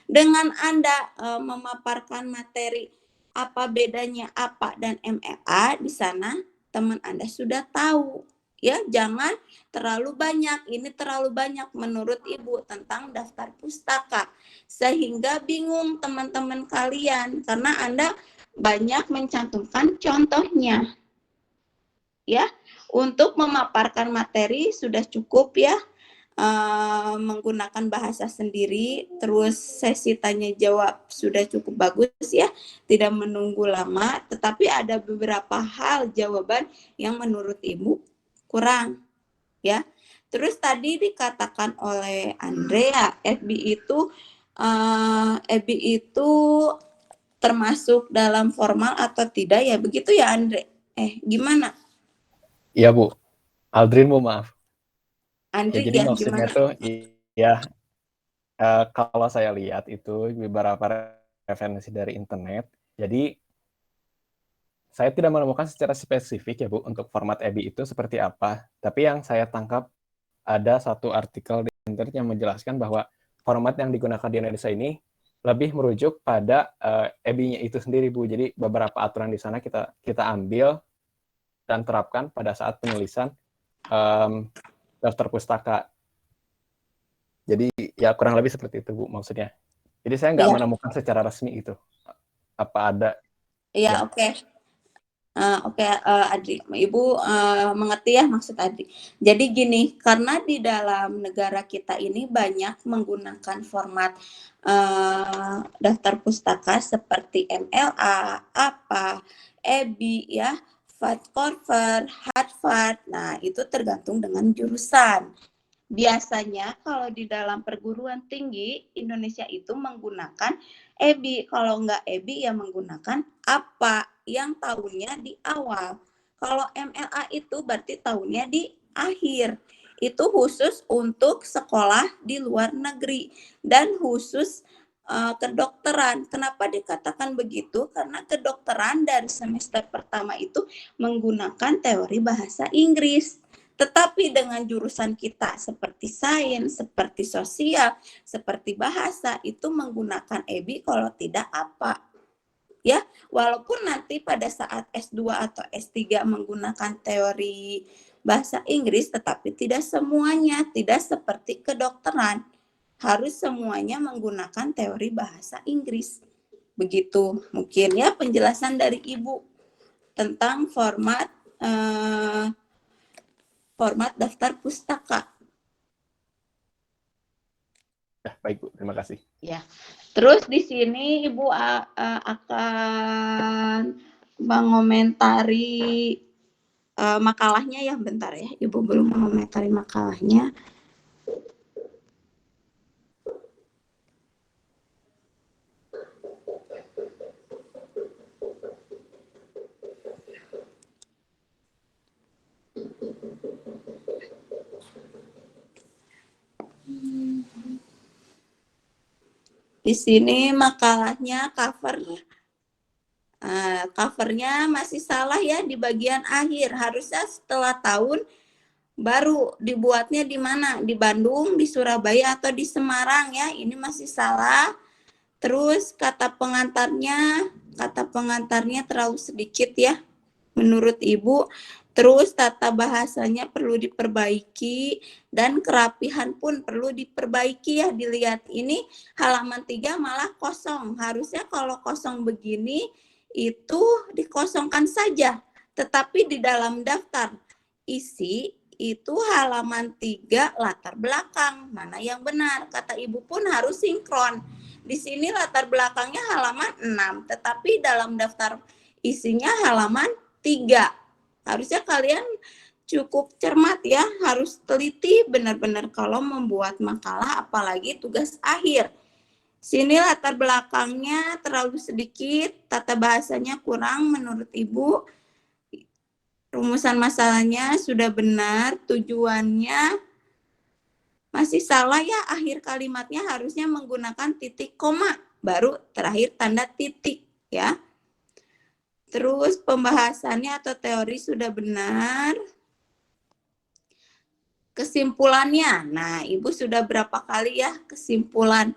Dengan Anda memaparkan materi apa bedanya APA dan MLA di sana, teman Anda sudah tahu. Ya, jangan terlalu banyak. Ini terlalu banyak menurut Ibu tentang daftar pustaka. Sehingga bingung teman-teman kalian karena Anda banyak mencantumkan contohnya. Ya, untuk memaparkan materi sudah cukup ya. Menggunakan bahasa sendiri, terus sesi tanya jawab sudah cukup bagus ya, tidak menunggu lama, tetapi ada beberapa hal jawaban yang menurut Ibu kurang ya. Terus tadi dikatakan oleh Andrea, FB itu termasuk dalam formal atau tidak ya, begitu ya Andre? Gimana? Iya Bu, Aldrin Bu maaf. Ya Andri jadi ya maksudnya gimana? tuh iya kalau saya lihat itu beberapa referensi dari internet. Jadi saya tidak menemukan secara spesifik ya Bu untuk format EBI itu seperti apa. Tapi yang saya tangkap ada satu artikel di internet yang menjelaskan bahwa format yang digunakan di Indonesia ini lebih merujuk pada EBI-nya itu sendiri Bu. Jadi beberapa aturan di sana kita ambil dan terapkan pada saat penulisan daftar pustaka. Jadi ya kurang lebih seperti itu Bu maksudnya. Jadi saya nggak Iya, menemukan secara resmi itu. Apa ada iya ya. oke. Oke, Adri, Ibu mengerti ya maksud Adri. Jadi gini, karena di dalam negara kita ini banyak menggunakan format daftar pustaka seperti MLA, APA, EBI, ya, Fatkorver, Harvard. Nah, itu tergantung dengan jurusan. Biasanya kalau di dalam perguruan tinggi Indonesia itu menggunakan EBI. Kalau nggak EBI ya menggunakan apa yang tahunnya di awal. Kalau MLA itu berarti tahunnya di akhir. Itu khusus untuk sekolah di luar negeri dan khusus kedokteran. Kenapa dikatakan begitu? Karena kedokteran dari semester pertama itu menggunakan teori bahasa Inggris. Tetapi dengan jurusan kita seperti sains, seperti sosial, seperti bahasa, itu menggunakan EBI kalau tidak apa. Ya, walaupun nanti pada saat S2 atau S3 menggunakan teori bahasa Inggris, tetapi tidak semuanya, tidak seperti kedokteran. Harus semuanya menggunakan teori bahasa Inggris. Begitu mungkin ya penjelasan dari Ibu tentang format daftar pustaka. Ya, baik Bu, terima kasih. Ya. Terus di sini Ibu akan mengomentari makalahnya ya, bentar ya. Ibu belum mengomentari makalahnya. Di sini makalahnya covernya masih salah ya di bagian akhir. Harusnya setelah tahun baru dibuatnya di mana? Di Bandung, di Surabaya, atau di Semarang ya. Ini masih salah. Terus kata pengantarnya terlalu sedikit ya menurut Ibu. Terus tata bahasanya perlu diperbaiki dan kerapihan pun perlu diperbaiki ya. Dilihat ini halaman 3 malah kosong. Harusnya kalau kosong begini itu dikosongkan saja. Tetapi di dalam daftar isi itu halaman 3 latar belakang. Mana yang benar? Kata Ibu pun harus sinkron. Di sini latar belakangnya halaman 6, tetapi dalam daftar isinya halaman 3. Harusnya kalian cukup cermat ya, harus teliti benar-benar kalau membuat makalah, apalagi tugas akhir. Sini latar belakangnya terlalu sedikit, tata bahasanya kurang menurut Ibu. Rumusan masalahnya sudah benar, tujuannya masih salah ya, akhir kalimatnya harusnya menggunakan titik koma, baru terakhir tanda titik ya. Terus pembahasannya atau teori sudah benar. Kesimpulannya, nah Ibu sudah berapa kali ya kesimpulan.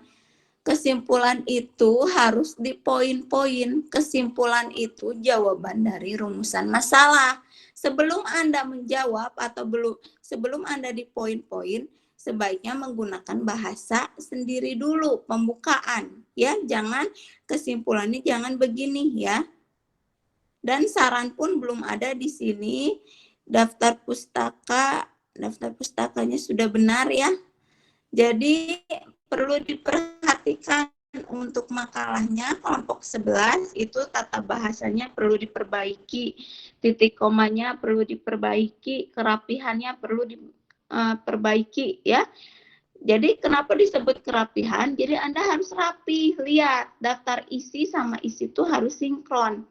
Kesimpulan itu harus di poin-poin. Kesimpulan itu jawaban dari rumusan masalah. Sebelum Anda menjawab atau sebelum Anda di poin-poin, sebaiknya menggunakan bahasa sendiri dulu, pembukaan. Ya, jangan kesimpulannya jangan begini ya. Dan saran pun belum ada di sini. Daftar pustakanya sudah benar ya. Jadi perlu diperhatikan untuk makalahnya kelompok 11 itu tata bahasanya perlu diperbaiki, titik komanya perlu diperbaiki, kerapihannya perlu diperbaiki ya. Jadi kenapa disebut kerapihan? Jadi Anda harus rapi, lihat daftar isi sama isi itu harus sinkron.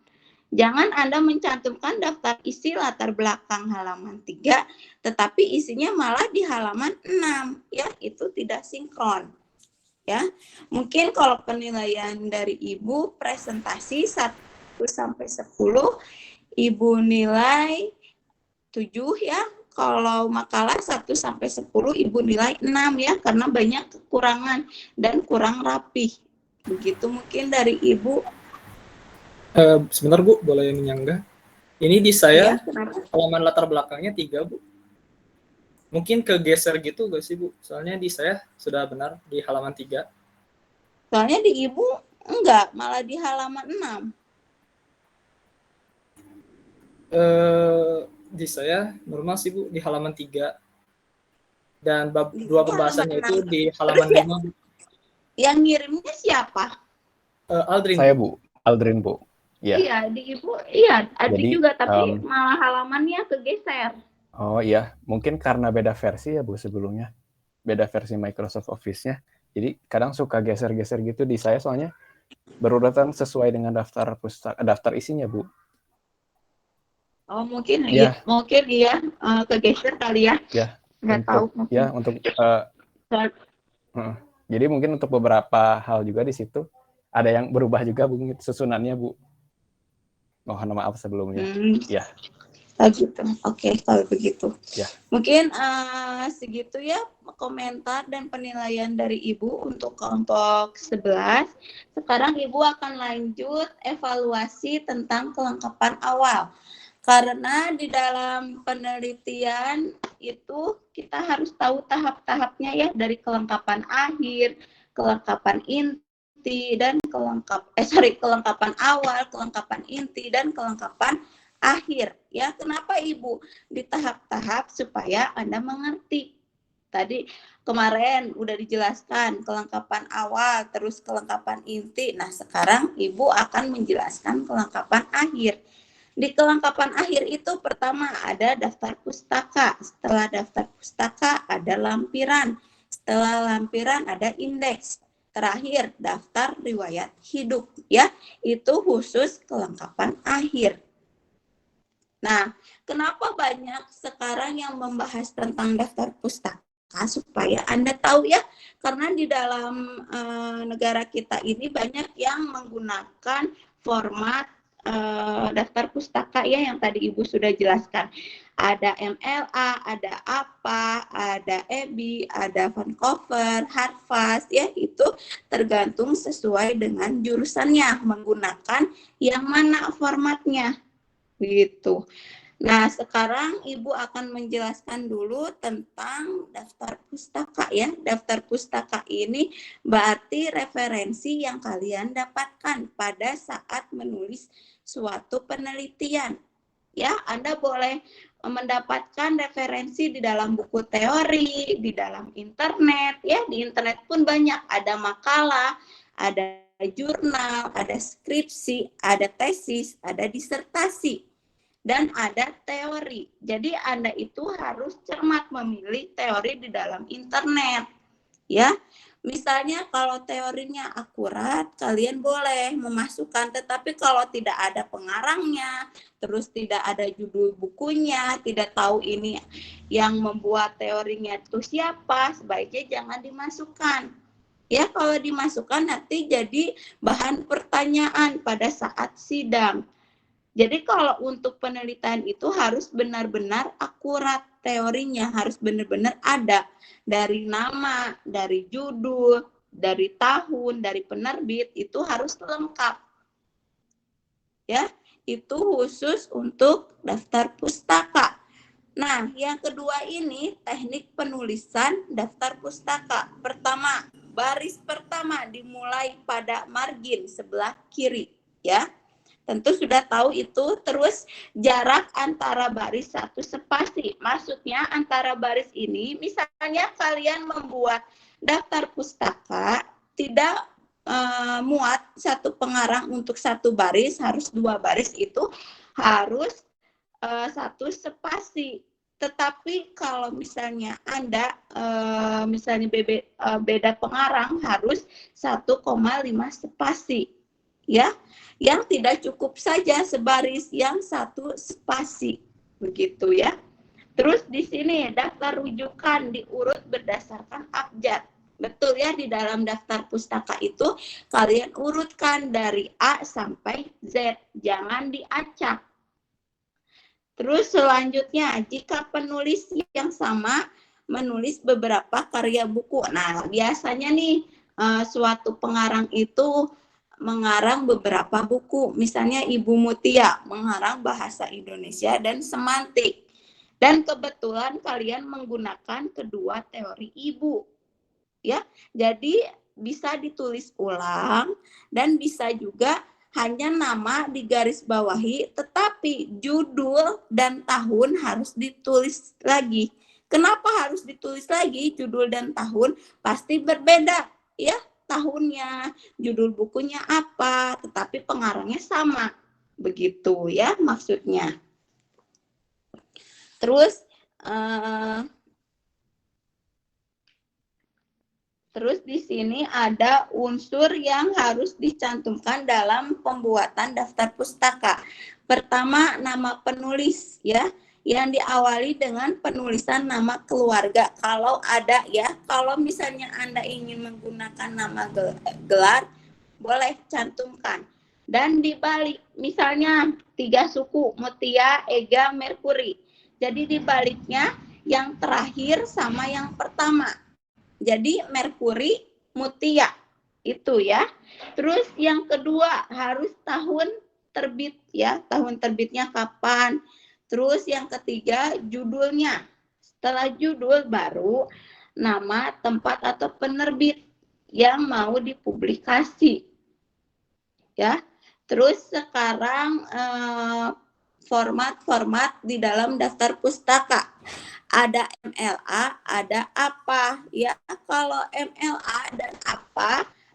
Jangan Anda mencantumkan daftar isi latar belakang halaman 3, tetapi isinya malah di halaman 6, ya, itu tidak sinkron. Ya, mungkin kalau penilaian dari Ibu presentasi 1 sampai 10, Ibu nilai 7 ya. Kalau makalah 1 sampai 10 Ibu nilai 6 ya, karena banyak kekurangan dan kurang rapih. Begitu mungkin dari Ibu. Sebentar Bu, boleh menyanggah? Ini di Ya, saya kenapa? halaman latar belakangnya 3 Bu. Mungkin kegeser gitu gak sih Bu? Soalnya di saya sudah benar di halaman 3. Soalnya di Ibu enggak, malah di halaman 6. Di saya normal sih Bu di halaman 3. Dan bab Di 2 Ibu pembahasannya halaman itu 6. di halaman Terus 5 Bu. Yang ngirimnya siapa? Aldrin Saya Bu. Bu, Aldrin Bu. Ya. Iya, di Ibu, iya, adik Jadi, juga, tapi malah halamannya kegeser. oh iya, mungkin karena beda versi ya Bu sebelumnya. Beda versi Microsoft Office-nya. Jadi kadang suka geser-geser gitu di saya soalnya berurutan sesuai dengan daftar isinya Bu. Oh, mungkin Ya, iya, kegeser kali ya. ya. Nggak tahu Untuk ya untuk jadi mungkin untuk beberapa hal juga di situ ada yang berubah juga Bu susunannya Bu. Mohon maaf sebelumnya. Ya. Oh gitu. Oke, kalau begitu. Ya. Mungkin segitu ya komentar dan penilaian dari Ibu untuk kelompok 11. Sekarang Ibu akan lanjut evaluasi tentang kelengkapan awal. Karena di dalam penelitian itu kita harus tahu tahap-tahapnya ya, dari kelengkapan akhir, kelengkapan inti, dan kelengkapan awal, kelengkapan inti, dan kelengkapan akhir. Ya, kenapa Ibu di tahap-tahap supaya Anda mengerti. Tadi kemarin udah dijelaskan kelengkapan awal, terus kelengkapan inti. Nah, sekarang Ibu akan menjelaskan kelengkapan akhir. Di kelengkapan akhir itu pertama ada daftar pustaka. Setelah daftar pustaka ada lampiran. Setelah lampiran ada indeks. Terakhir daftar riwayat hidup ya. Itu khusus kelengkapan akhir. Nah, kenapa banyak sekarang yang membahas tentang daftar pustaka? Supaya Anda tahu ya, karena di dalam negara kita ini banyak yang menggunakan format daftar pustaka ya, yang tadi Ibu sudah jelaskan. Ada MLA, ada APA, ada EBI, ada Vancouver, Harvard ya, itu tergantung sesuai dengan jurusannya menggunakan yang mana formatnya gitu. Nah, sekarang Ibu akan menjelaskan dulu tentang daftar pustaka ya. Daftar pustaka ini berarti referensi yang kalian dapatkan pada saat menulis suatu penelitian. Ya, Anda boleh mendapatkan referensi di dalam buku teori, di dalam internet ya. Di internet pun banyak, ada makalah, ada jurnal, ada skripsi, ada tesis, ada disertasi, dan ada teori. Jadi Anda itu harus cermat memilih teori di dalam internet. Ya, misalnya kalau teorinya akurat, kalian boleh memasukkan, tetapi kalau tidak ada pengarangnya, terus tidak ada judul bukunya, tidak tahu ini yang membuat teorinya itu siapa, sebaiknya jangan dimasukkan. Ya, kalau dimasukkan nanti jadi bahan pertanyaan pada saat sidang. Jadi kalau untuk penelitian itu harus benar-benar akurat teorinya, harus benar-benar ada dari nama, dari judul, dari tahun, dari penerbit, itu harus lengkap. Ya, itu khusus untuk daftar pustaka. Nah, yang kedua ini teknik penulisan daftar pustaka. Pertama, baris pertama dimulai pada margin sebelah kiri, ya. Tentu sudah tahu itu. Terus jarak antara baris satu spasi. Maksudnya antara baris ini, misalnya kalian membuat daftar pustaka, tidak muat satu pengarang untuk satu baris, harus 2 baris, itu harus 1 spasi. Tetapi kalau misalnya Anda misalnya beda pengarang, harus 1,5 spasi. ya, yang tidak cukup saja sebaris, yang satu spasi, begitu ya. Terus di sini daftar rujukan diurut berdasarkan abjad. Betul ya, di dalam daftar pustaka itu kalian urutkan dari A sampai Z, jangan diacak. Terus selanjutnya, jika penulis yang sama menulis beberapa karya buku. Nah, biasanya nih suatu pengarang itu mengarang beberapa buku. Misalnya Ibu Mutia mengarang bahasa Indonesia dan semantik. Dan kebetulan kalian menggunakan kedua teori Ibu. Ya, jadi bisa ditulis ulang dan bisa juga hanya nama di garis bawahi, tetapi judul dan tahun harus ditulis lagi. Kenapa harus ditulis lagi judul dan tahun? Pasti berbeda ya, tahunnya, judul bukunya apa, tetapi pengarangnya sama. Begitu ya maksudnya. Terus Terus di sini ada unsur yang harus dicantumkan dalam pembuatan daftar pustaka. Pertama, nama penulis ya, yang diawali dengan penulisan nama keluarga. Kalau ada ya, kalau misalnya Anda ingin menggunakan nama gelar, boleh cantumkan. Dan dibalik, misalnya 3 suku, Mutia, Ega, Merkuri. Jadi dibaliknya yang terakhir sama yang pertama. Jadi Merkuri, Mutia itu ya. Terus yang kedua harus tahun terbit ya, tahun terbitnya kapan. Terus yang ketiga judulnya. Setelah judul baru nama, tempat atau penerbit yang mau dipublikasi. Ya. Terus sekarang format-format di dalam daftar pustaka. Ada MLA, ada apa ya. Kalau MLA dan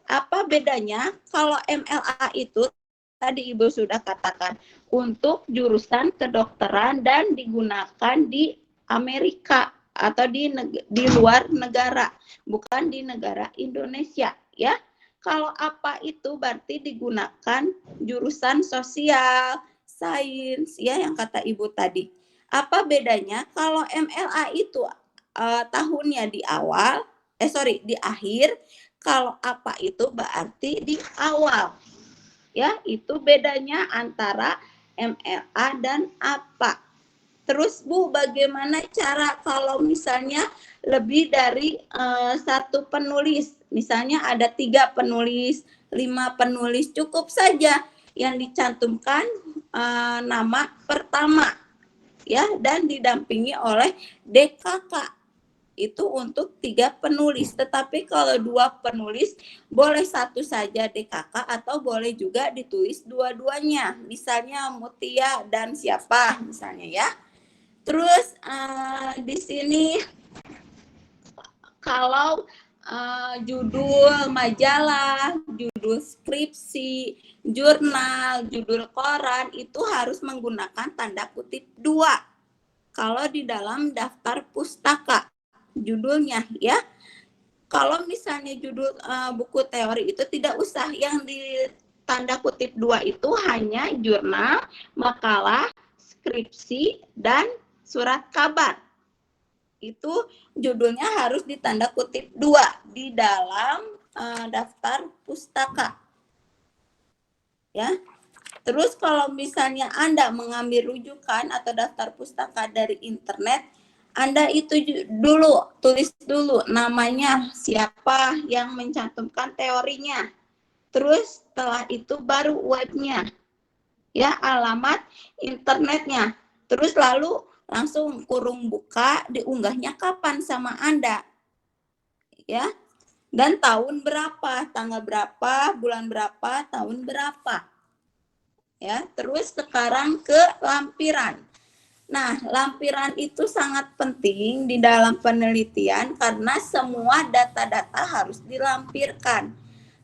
apa bedanya? Kalau MLA itu tadi Ibu sudah katakan untuk jurusan kedokteran dan digunakan di Amerika atau di luar negara, bukan di negara Indonesia ya. Kalau apa itu berarti digunakan jurusan sosial, sains ya, yang kata Ibu tadi. Apa bedanya? Kalau MLA itu tahunnya di awal, di akhir. Kalau apa itu berarti di awal. Ya, itu bedanya antara MLA dan apa. Terus Bu, bagaimana cara kalau misalnya lebih dari satu penulis? Misalnya ada 3 penulis, 5 penulis, cukup saja yang dicantumkan nama pertama. Ya, dan didampingi oleh DKK itu untuk 3 penulis. Tetapi kalau 2 penulis boleh satu saja DKK atau boleh juga ditulis dua-duanya. Misalnya Mutia dan siapa misalnya ya. Terus di sini kalau judul majalah, judul skripsi, jurnal, judul koran itu harus menggunakan tanda kutip 2. Kalau di dalam daftar pustaka judulnya ya. Kalau misalnya judul buku teori itu tidak usah, yang di tanda kutip 2 itu hanya jurnal, makalah, skripsi dan surat kabar. Itu judulnya harus ditanda kutip 2 di dalam daftar pustaka. Ya. Terus kalau misalnya Anda mengambil rujukan atau daftar pustaka dari internet, Anda itu dulu tulis dulu namanya, siapa yang mencantumkan teorinya. Terus setelah itu baru webnya. Ya, alamat internetnya. Terus lalu langsung kurung buka, diunggahnya kapan sama Anda. Ya. Dan tahun berapa, tanggal berapa, bulan berapa, tahun berapa. Ya, terus sekarang ke lampiran. Nah, lampiran itu sangat penting di dalam penelitian karena semua data-data harus dilampirkan.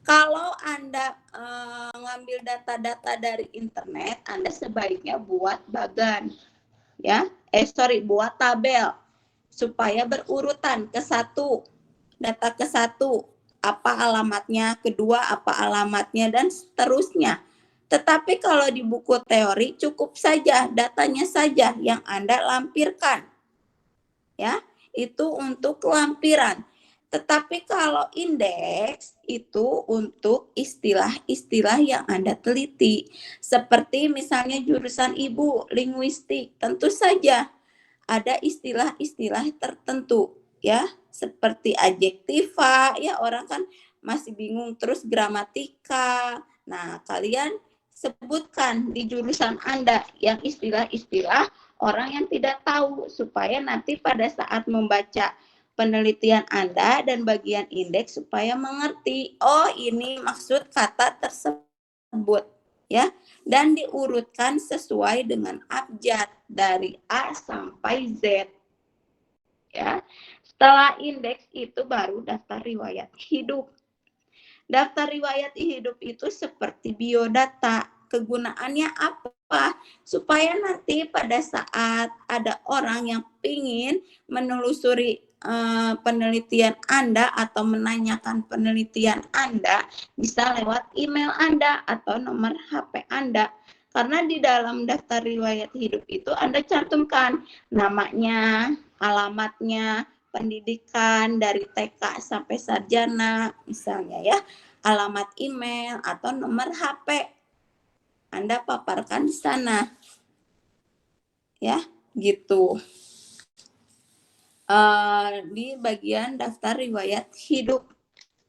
Kalau Anda ngambil data-data dari internet, Anda sebaiknya buat bagan. Ya, buat tabel supaya berurutan ke 1, data ke 1. apa alamatnya, kedua apa alamatnya, dan seterusnya. Tetapi kalau di buku teori cukup saja datanya saja yang Anda lampirkan. Ya, itu untuk lampiran. Tetapi kalau indeks itu untuk istilah-istilah yang Anda teliti. Seperti misalnya jurusan Ibu, linguistik, tentu saja ada istilah-istilah tertentu ya, seperti adjektiva, ya orang kan masih bingung, terus gramatika. Nah, kalian sebutkan di jurusan Anda yang istilah-istilah orang yang tidak tahu, supaya nanti pada saat membaca penelitian Anda dan bagian indeks supaya mengerti, oh ini maksud kata tersebut ya, dan diurutkan sesuai dengan abjad dari A sampai Z ya. Setelah indeks itu baru daftar riwayat hidup. Daftar riwayat hidup itu seperti biodata. Kegunaannya apa? Supaya nanti pada saat ada orang yang ingin menelusuri penelitian Anda atau menanyakan penelitian Anda, bisa lewat email Anda atau nomor HP Anda. Karena di dalam daftar riwayat hidup itu Anda cantumkan namanya, alamatnya, pendidikan dari TK sampai sarjana misalnya ya, alamat email atau nomor HP Anda paparkan di sana ya, gitu. Di bagian daftar riwayat hidup.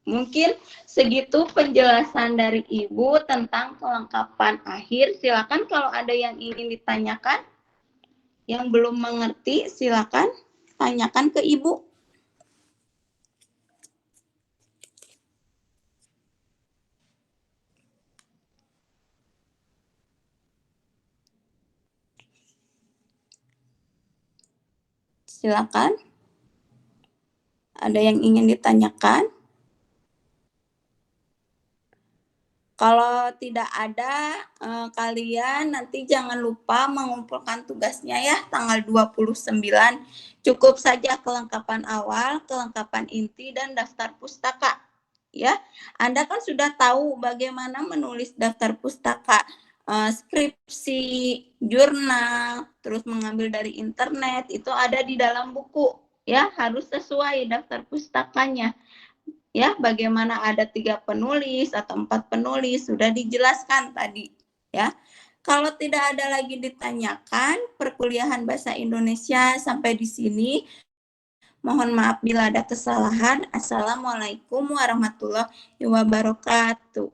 Mungkin segitu penjelasan dari Ibu tentang kelengkapan akhir. Silakan kalau ada yang ingin ditanyakan, yang belum mengerti silakan tanyakan ke Ibu. Silakan. Ada yang ingin ditanyakan? Kalau tidak ada, kalian nanti jangan lupa mengumpulkan tugasnya ya, tanggal 29. Cukup saja kelengkapan awal, kelengkapan inti, dan daftar pustaka. Ya, Anda kan sudah tahu bagaimana menulis daftar pustaka, skripsi, jurnal, terus mengambil dari internet, itu ada di dalam buku. Ya, harus sesuai daftar pustakanya. Ya, bagaimana ada 3 penulis atau 4 penulis sudah dijelaskan tadi ya. Kalau tidak ada lagi ditanyakan, perkuliahan bahasa Indonesia sampai di sini. Mohon maaf bila ada kesalahan. Assalamualaikum warahmatullahi wabarakatuh.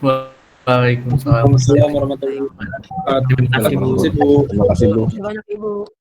Waalaikumsalam. Waalaikumsalam warahmatullahi wabarakatuh. Terima kasih Bu. Terima kasih Bu. Terima kasih banyak Ibu.